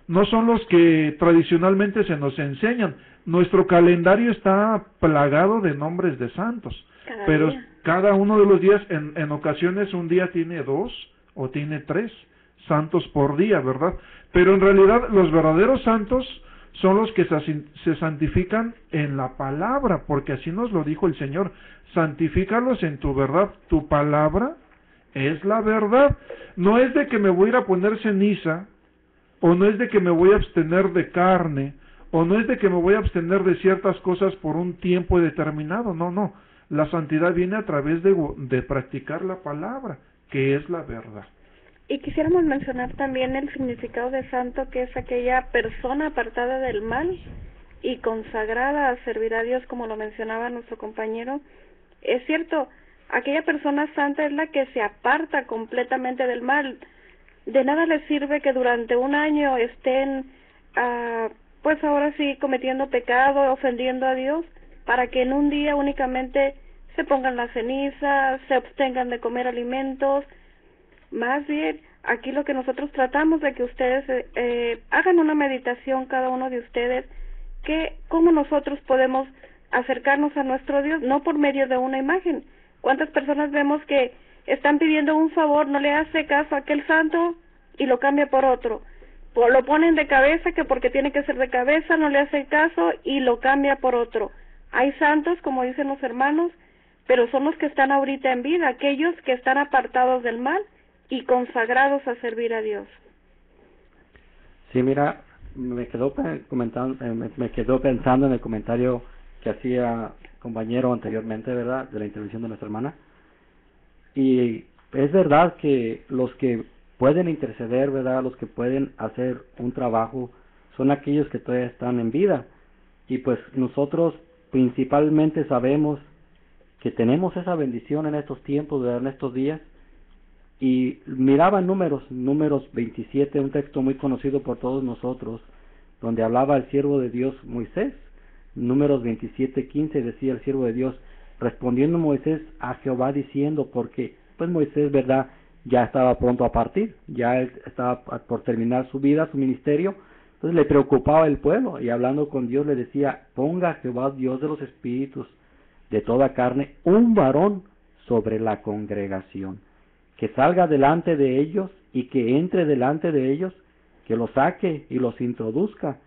no son los que tradicionalmente se nos enseñan. Nuestro calendario está plagado de nombres de santos, pero cada uno de los días, en ocasiones un día tiene 2 o tiene 3 santos por día, ¿verdad? Pero en realidad los verdaderos santos son los que se santifican en la palabra, porque así nos lo dijo el Señor, santifícalos en tu verdad, tu palabra es la verdad. No es de que me voy a ir a poner ceniza, o no es de que me voy a abstener de carne, o no es de que me voy a abstener de ciertas cosas por un tiempo determinado, no. La santidad viene a través de practicar la palabra, que es la verdad. Y quisiéramos mencionar también el significado de santo, que es aquella persona apartada del mal y consagrada a servir a Dios, como lo mencionaba nuestro compañero. Es cierto, aquella persona santa es la que se aparta completamente del mal. De nada les sirve que durante un año estén, pues ahora sí, cometiendo pecado, ofendiendo a Dios, para que en un día únicamente se pongan la ceniza, se abstengan de comer alimentos. Más bien, aquí lo que nosotros tratamos de que ustedes hagan una meditación, cada uno de ustedes, que cómo nosotros podemos acercarnos a nuestro Dios, no por medio de una imagen. ¿Cuántas personas vemos que están pidiendo un favor, no le hace caso a aquel santo y lo cambia por otro? Lo ponen de cabeza, que porque tiene que ser de cabeza, no le hace caso y lo cambia por otro. Hay santos, como dicen los hermanos, pero son los que están ahorita en vida, aquellos que están apartados del mal y consagrados a servir a Dios. Sí, mira, me quedó pensando en el comentario que hacía el compañero anteriormente, ¿verdad?, de la intervención de nuestra hermana. Y es verdad que los que pueden interceder, ¿verdad?, los que pueden hacer un trabajo, son aquellos que todavía están en vida. Y pues nosotros principalmente sabemos que tenemos esa bendición en estos tiempos, ¿verdad?, en estos días. Y miraba números 27, un texto muy conocido por todos nosotros, donde hablaba el siervo de Dios Moisés. Números 27:15 decía el siervo de Dios, respondiendo Moisés a Jehová diciendo, porque pues Moisés, verdad, ya estaba pronto a partir, ya él estaba por terminar su vida, su ministerio. Entonces le preocupaba el pueblo, y hablando con Dios le decía, ponga Jehová Dios de los espíritus de toda carne un varón sobre la congregación, que salga delante de ellos y que entre delante de ellos, que los saque y los introduzca,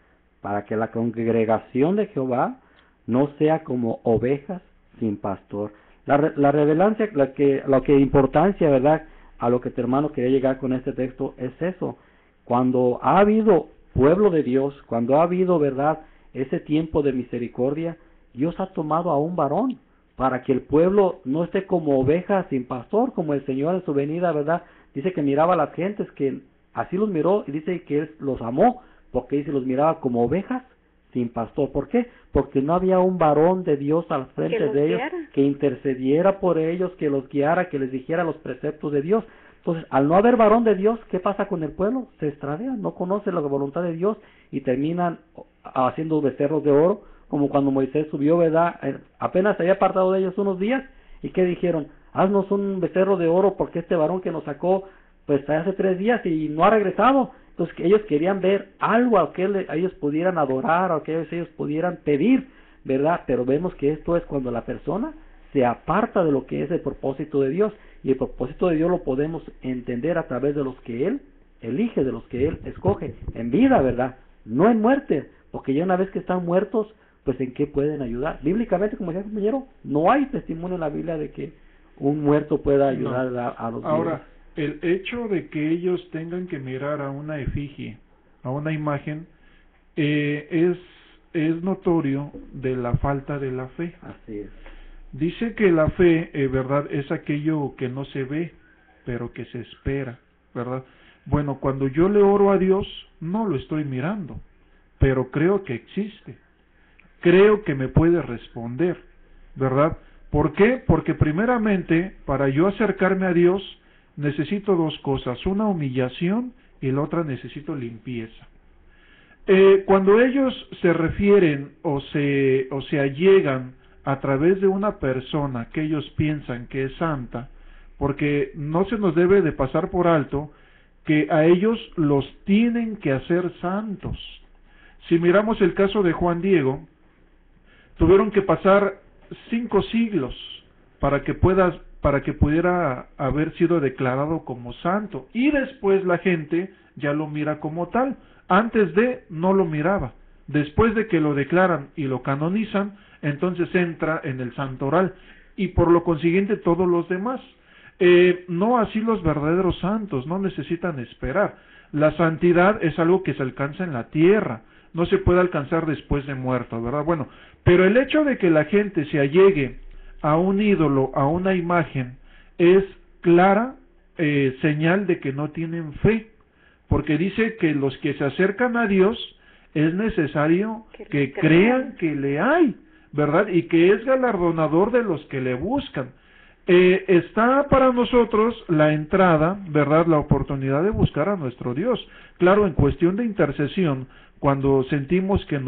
para que la congregación de Jehová no sea como ovejas sin pastor. La revelancia, lo que importancia, ¿verdad?, a lo que tu hermano quería llegar con este texto es eso. Cuando ha habido pueblo de Dios, cuando ha habido, ¿verdad?, ese tiempo de misericordia, Dios ha tomado a un varón para que el pueblo no esté como ovejas sin pastor, como el Señor en su venida, ¿verdad? Dice que miraba a las gentes, que así los miró, y dice que Él los amó, porque dice los miraba como ovejas sin pastor. ¿Por qué? Porque no había un varón de Dios al frente de ellos que intercediera por ellos, que los guiara, que les dijera los preceptos de Dios. Entonces, al no haber varón de Dios, ¿qué pasa con el pueblo? Se extravían, no conocen la voluntad de Dios y terminan haciendo becerros de oro, como cuando Moisés subió, ¿verdad? Apenas se había apartado de ellos unos días, ¿y qué dijeron? Haznos un becerro de oro porque este varón que nos sacó, pues hace 3 días y no ha regresado. Entonces ellos querían ver algo a que ellos pudieran adorar, a que ellos pudieran pedir, ¿verdad? Pero vemos que esto es cuando la persona se aparta de lo que es el propósito de Dios, y el propósito de Dios lo podemos entender a través de los que Él elige, de los que Él escoge, en vida, ¿verdad? No en muerte, porque ya una vez que están muertos, pues ¿en qué pueden ayudar? Bíblicamente, como decía el compañero, no hay testimonio en la Biblia de que un muerto pueda ayudar a los vivos. Ahora, el hecho de que ellos tengan que mirar a una efigie, a una imagen, es notorio de la falta de la fe. Así es. Dice que la fe, verdad, es aquello que no se ve, pero que se espera, ¿verdad? Bueno, cuando yo le oro a Dios, no lo estoy mirando, pero creo que existe. Creo que me puede responder, ¿verdad? ¿Por qué? Porque primeramente, para yo acercarme a Dios, necesito 2 cosas, una humillación y la otra necesito limpieza. Cuando ellos se refieren o se allegan a través de una persona que ellos piensan que es santa, porque no se nos debe de pasar por alto que a ellos los tienen que hacer santos. Si miramos el caso de Juan Diego, tuvieron que pasar 5 siglos para que pudiera haber sido declarado como santo, y después la gente ya lo mira como tal. Antes de no lo miraba. Después de que lo declaran y lo canonizan, entonces entra en el santoral, y por lo consiguiente todos los demás. No así los verdaderos santos, no necesitan esperar. La santidad es algo que se alcanza en la tierra, no se puede alcanzar después de muerto, ¿verdad? Bueno, pero el hecho de que la gente se allegue a un ídolo, a una imagen, es clara señal de que no tienen fe, porque dice que los que se acercan a Dios es necesario que crean que le hay, ¿verdad? Y que es galardonador de los que le buscan. Está para nosotros la entrada, ¿verdad?, la oportunidad de buscar a nuestro Dios. Claro, en cuestión de intercesión, cuando sentimos que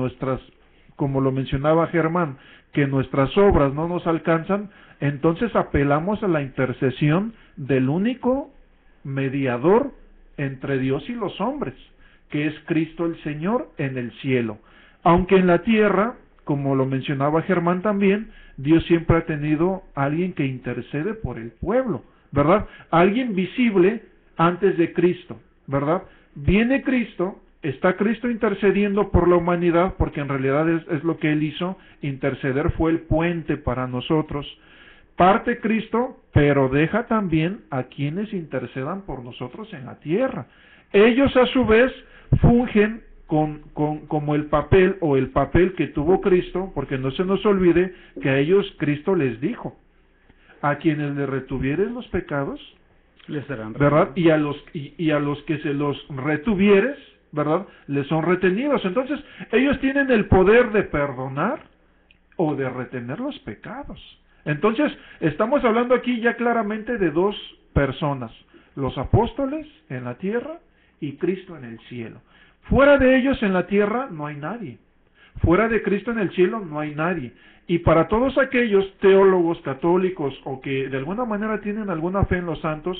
como lo mencionaba Germán, que nuestras obras no nos alcanzan, entonces apelamos a la intercesión del único mediador entre Dios y los hombres, que es Cristo el Señor en el cielo. Aunque en la tierra, como lo mencionaba Germán también, Dios siempre ha tenido a alguien que intercede por el pueblo, ¿verdad? Alguien visible antes de Cristo, ¿verdad? Viene Cristo, está Cristo intercediendo por la humanidad, porque en realidad es lo que Él hizo, interceder fue el puente para nosotros. Parte Cristo, pero deja también a quienes intercedan por nosotros en la tierra. Ellos a su vez fungen como el papel que tuvo Cristo, porque no se nos olvide que a ellos Cristo les dijo: a quienes le retuvieres los pecados, les serán, ¿verdad? Y a los que se los retuvieres, ¿verdad?, les son retenidos. Entonces, ellos tienen el poder de perdonar o de retener los pecados. Entonces, estamos hablando aquí ya claramente de 2 personas, los apóstoles en la tierra y Cristo en el cielo. Fuera de ellos en la tierra no hay nadie. Fuera de Cristo en el cielo no hay nadie. Y para todos aquellos teólogos católicos o que de alguna manera tienen alguna fe en los santos,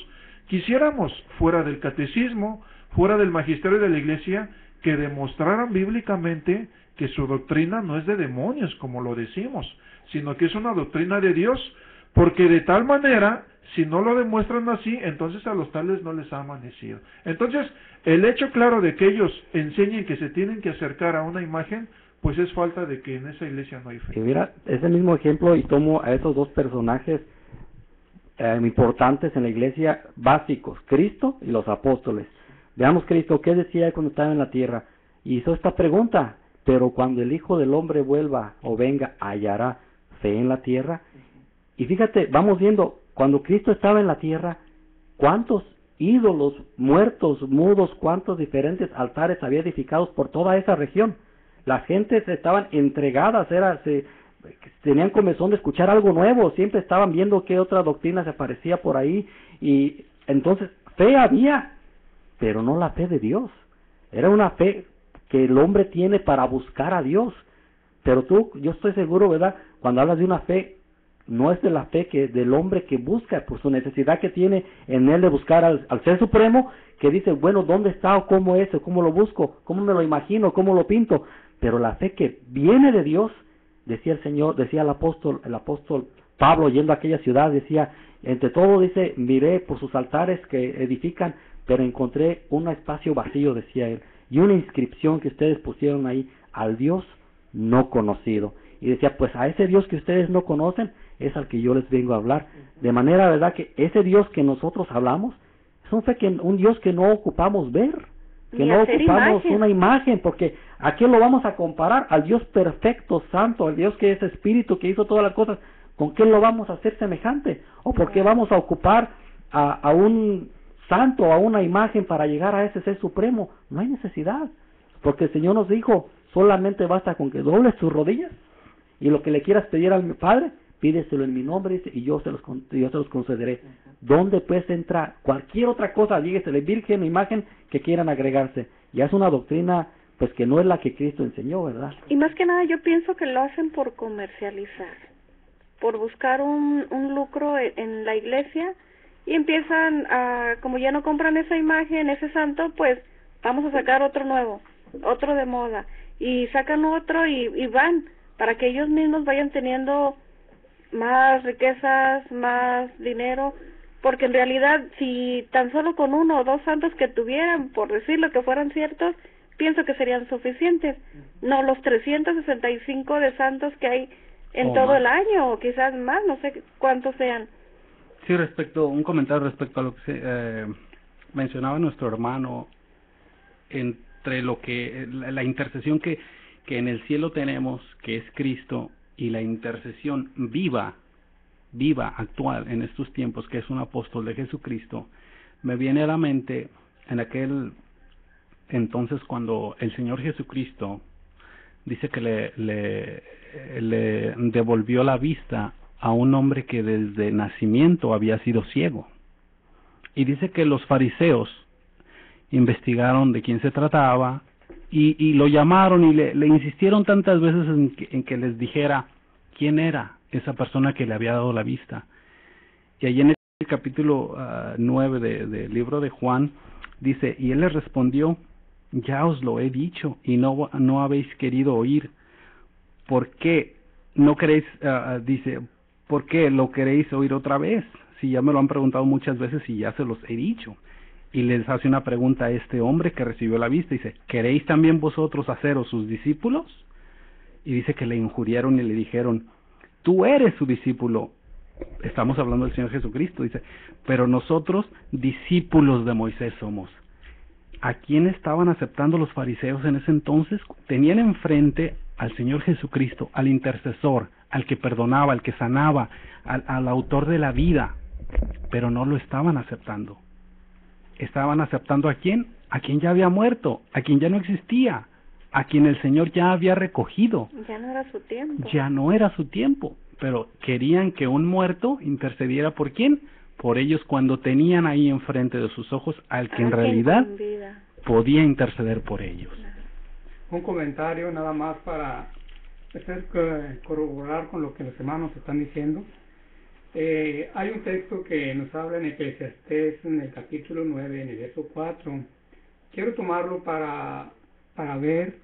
quisiéramos, fuera del catecismo, fuera del magisterio de la Iglesia, que demostraran bíblicamente que su doctrina no es de demonios, como lo decimos, sino que es una doctrina de Dios, porque de tal manera, si no lo demuestran así, entonces a los tales no les ha amanecido. Entonces, el hecho claro de que ellos enseñen que se tienen que acercar a una imagen, pues es falta de que en esa iglesia no hay fe. Y mira, ese mismo ejemplo, y tomo a esos dos personajes importantes en la iglesia, básicos, Cristo y los apóstoles. Veamos Cristo, ¿qué decía él cuando estaba en la tierra? Hizo esta pregunta: pero cuando el Hijo del Hombre vuelva o venga, ¿hallará fe en la tierra? Y fíjate, vamos viendo, cuando Cristo estaba en la tierra, ¿cuántos ídolos muertos, mudos, cuántos diferentes altares había edificados por toda esa región? Las gentes estaban entregadas, tenían comezón de escuchar algo nuevo, siempre estaban viendo qué otra doctrina se aparecía por ahí, y entonces fe había, pero no la fe de Dios. Era una fe que el hombre tiene para buscar a Dios. Pero yo estoy seguro, ¿verdad? Cuando hablas de una fe, no es de la fe que del hombre que busca, por su necesidad que tiene en él de buscar al Ser Supremo, que dice, bueno, ¿dónde está o cómo es o cómo lo busco? ¿Cómo me lo imagino? ¿Cómo lo pinto? Pero la fe que viene de Dios, decía el Señor, decía el apóstol Pablo yendo a aquella ciudad, decía, entre todo, dice, miré por sus altares que edifican, pero encontré un espacio vacío, decía él, y una inscripción que ustedes pusieron ahí, al Dios no conocido. Y decía, pues a ese Dios que ustedes no conocen, es al que yo les vengo a hablar. De manera, verdad, que ese Dios que nosotros hablamos, es un Dios que no ocupamos ver, que no ocupamos una imagen, porque ¿a quién lo vamos a comparar? Al Dios perfecto, santo, al Dios que es espíritu, que hizo todas las cosas. ¿Con qué lo vamos a hacer semejante? ¿O por qué vamos a ocupar a un santo, a una imagen para llegar a ese Ser Supremo? No hay necesidad, porque el Señor nos dijo, solamente basta con que dobles tus rodillas y lo que le quieras pedir al Padre, pídeselo en mi nombre, dice, y yo se los concederé. ¿Dónde pues entra cualquier otra cosa, dígase de virgen, imagen, que quieran agregarse? Ya es una doctrina pues que no es la que Cristo enseñó, ¿verdad? Y más que nada yo pienso que lo hacen por comercializar, por buscar un lucro en la iglesia, y empiezan a, como ya no compran esa imagen, ese santo, pues vamos a sacar otro nuevo, otro de moda, y sacan otro y van, para que ellos mismos vayan teniendo más riquezas, más dinero, porque en realidad si tan solo con uno o dos santos que tuvieran, por decirlo, que fueran ciertos, pienso que serían suficientes, no los 365 de santos que hay en todo el año, o quizás más, no sé cuántos sean. Sí, un comentario respecto a lo que mencionaba nuestro hermano, entre lo que la intercesión que en el cielo tenemos, que es Cristo, y la intercesión viva, actual en estos tiempos, que es un apóstol de Jesucristo, me viene a la mente en aquel entonces cuando el Señor Jesucristo dice que le devolvió la vista a un hombre que desde nacimiento había sido ciego. Y dice que los fariseos investigaron de quién se trataba y lo llamaron y le insistieron tantas veces en que les dijera quién era esa persona que le había dado la vista. Y allí en el capítulo 9 del libro de Juan dice, y él les respondió, ya os lo he dicho y no habéis querido oír. ¿Por qué no queréis, dice, por qué lo queréis oír otra vez? Si ya me lo han preguntado muchas veces y ya se los he dicho. Y les hace una pregunta a este hombre que recibió la vista, dice, ¿queréis también vosotros haceros sus discípulos? Y dice que le injuriaron y le dijeron, tú eres su discípulo. Estamos hablando del Señor Jesucristo, dice, pero nosotros discípulos de Moisés somos. ¿A quién estaban aceptando los fariseos en ese entonces? Tenían enfrente al Señor Jesucristo, al intercesor, al que perdonaba, al que sanaba, al autor de la vida, pero no lo estaban aceptando. Estaban aceptando ¿a quién? A quien ya había muerto, a quien ya no existía, a quien el Señor ya había recogido. Ya no era su tiempo. Ya no era su tiempo, pero querían que un muerto intercediera ¿por quién? Por ellos, cuando tenían ahí enfrente de sus ojos al que en realidad podía interceder por ellos. Un comentario nada más para corroborar con lo que los hermanos están diciendo. Hay un texto que nos habla en Eclesiastés, en el capítulo 9, en el verso 4. Quiero tomarlo para ver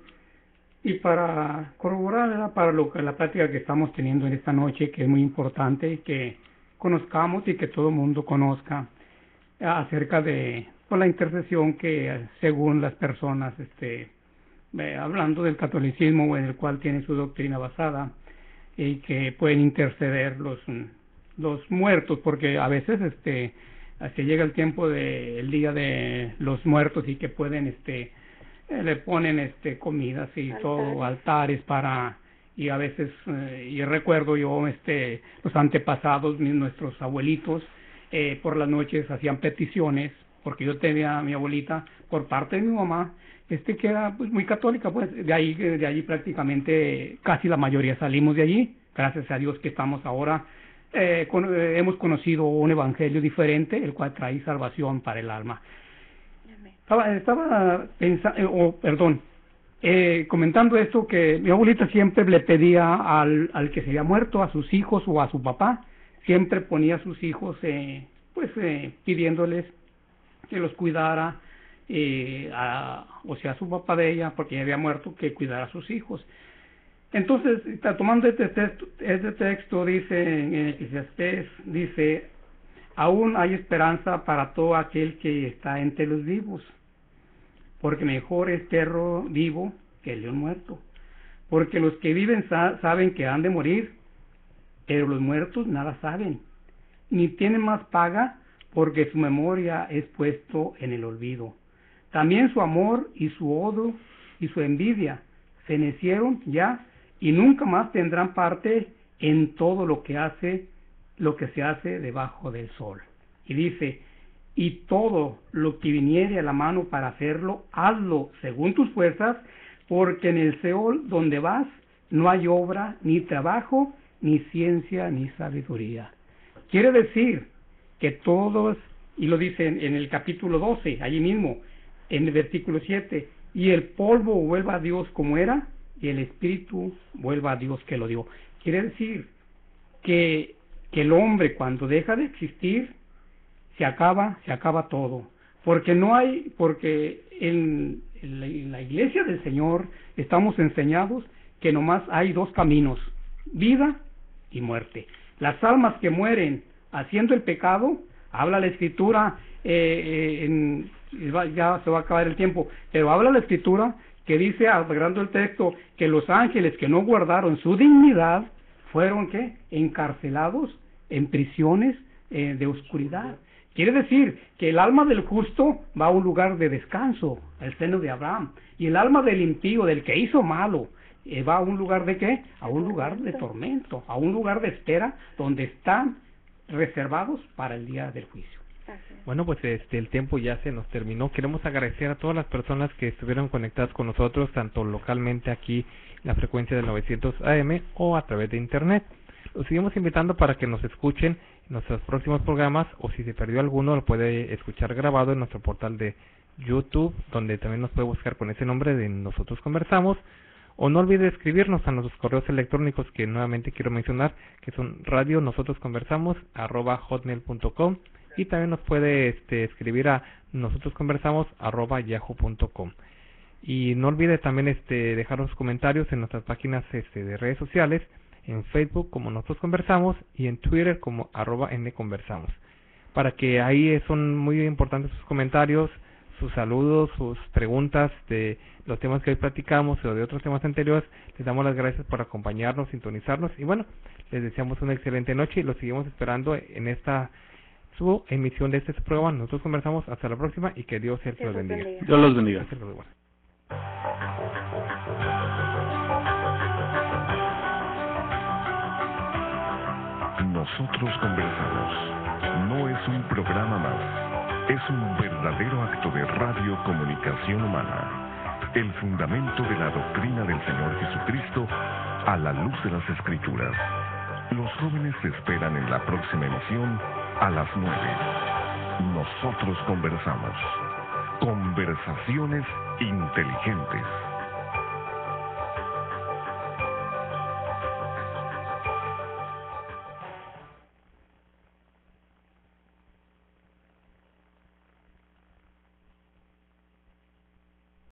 y para corroborar, ¿verdad?, para la plática que estamos teniendo en esta noche, que es muy importante que conozcamos y que todo el mundo conozca acerca de la intercesión que según las personas, hablando del catolicismo, en el cual tiene su doctrina basada, y que pueden interceder los muertos, porque a veces se llega el tiempo del día de los muertos y que pueden le ponen comidas y todo, altares para, y a veces y recuerdo yo los antepasados, nuestros abuelitos, por las noches hacían peticiones, porque yo tenía a mi abuelita por parte de mi mamá, que era pues muy católica, pues de allí prácticamente casi la mayoría salimos de allí, gracias a Dios que estamos ahora hemos conocido un evangelio diferente, el cual trae salvación para el alma. Estaba pensando, comentando esto, que mi abuelita siempre le pedía al que se había muerto, a sus hijos o a su papá, siempre ponía a sus hijos pidiéndoles que los cuidara, o sea, a su papá de ella, porque ella había muerto, que cuidara a sus hijos. Entonces, tomando este texto dice en Eclesiastés, dice: aún hay esperanza para todo aquel que está entre los vivos, porque mejor es perro vivo que el león muerto, porque los que viven saben que han de morir, pero los muertos nada saben, ni tienen más paga, porque su memoria es puesto en el olvido. También su amor y su odio y su envidia fenecieron ya, y nunca más tendrán parte en todo lo que se hace debajo del sol. Y dice: y todo lo que viniere a la mano para hacerlo, hazlo según tus fuerzas, porque en el Seol donde vas no hay obra, ni trabajo, ni ciencia, ni sabiduría. Quiere decir que todos, y lo dice en el capítulo 12, allí mismo, en el versículo 7, y el polvo vuelva a Dios como era, y el espíritu vuelva a Dios que lo dio. Quiere decir que el hombre, cuando deja de existir, se acaba todo, porque en la iglesia del Señor estamos enseñados que nomás hay dos caminos: vida y muerte. Las almas que mueren haciendo el pecado, habla la Escritura, ya se va a acabar el tiempo, pero habla la Escritura que dice, agarrando el texto, que los ángeles que no guardaron su dignidad fueron encarcelados en prisiones de oscuridad. Quiere decir que el alma del justo va a un lugar de descanso, al seno de Abraham, y el alma del impío, del que hizo malo, va a un lugar de ¿qué? A un lugar de tormento, a un lugar de espera, donde están reservados para el día del juicio. Bueno, pues el tiempo ya se nos terminó. Queremos agradecer a todas las personas que estuvieron conectadas con nosotros, tanto localmente aquí en la frecuencia del 900 AM o a través de internet. Los seguimos invitando para que nos escuchen en nuestros próximos programas, o si se perdió alguno lo puede escuchar grabado en nuestro portal de YouTube, donde también nos puede buscar con ese nombre de Nosotros Conversamos. O no olvide escribirnos a nuestros correos electrónicos, que nuevamente quiero mencionar, que son radionosotrosconversamos@hotmail.com, y también nos puede escribir a nosotrosconversamos@yahoo.com. Y no olvide también dejar sus comentarios en nuestras páginas de redes sociales, en Facebook como Nosotros Conversamos y en Twitter como @nconversamos, para que ahí son muy importantes sus comentarios, sus saludos, sus preguntas de los temas que hoy platicamos o de otros temas anteriores. Les damos las gracias por acompañarnos, sintonizarnos, y bueno, les deseamos una excelente noche y los seguimos esperando en esta su emisión de este programa. Nosotros Conversamos. Hasta la próxima, y que Dios sea el que los bendiga. Dios los bendiga. Nosotros Conversamos no es un programa más, es un verdadero acto de radiocomunicación humana, el fundamento de la doctrina del Señor Jesucristo a la luz de las Escrituras. Los jóvenes se esperan en la próxima emisión a las 9. Nosotros Conversamos. Conversaciones inteligentes.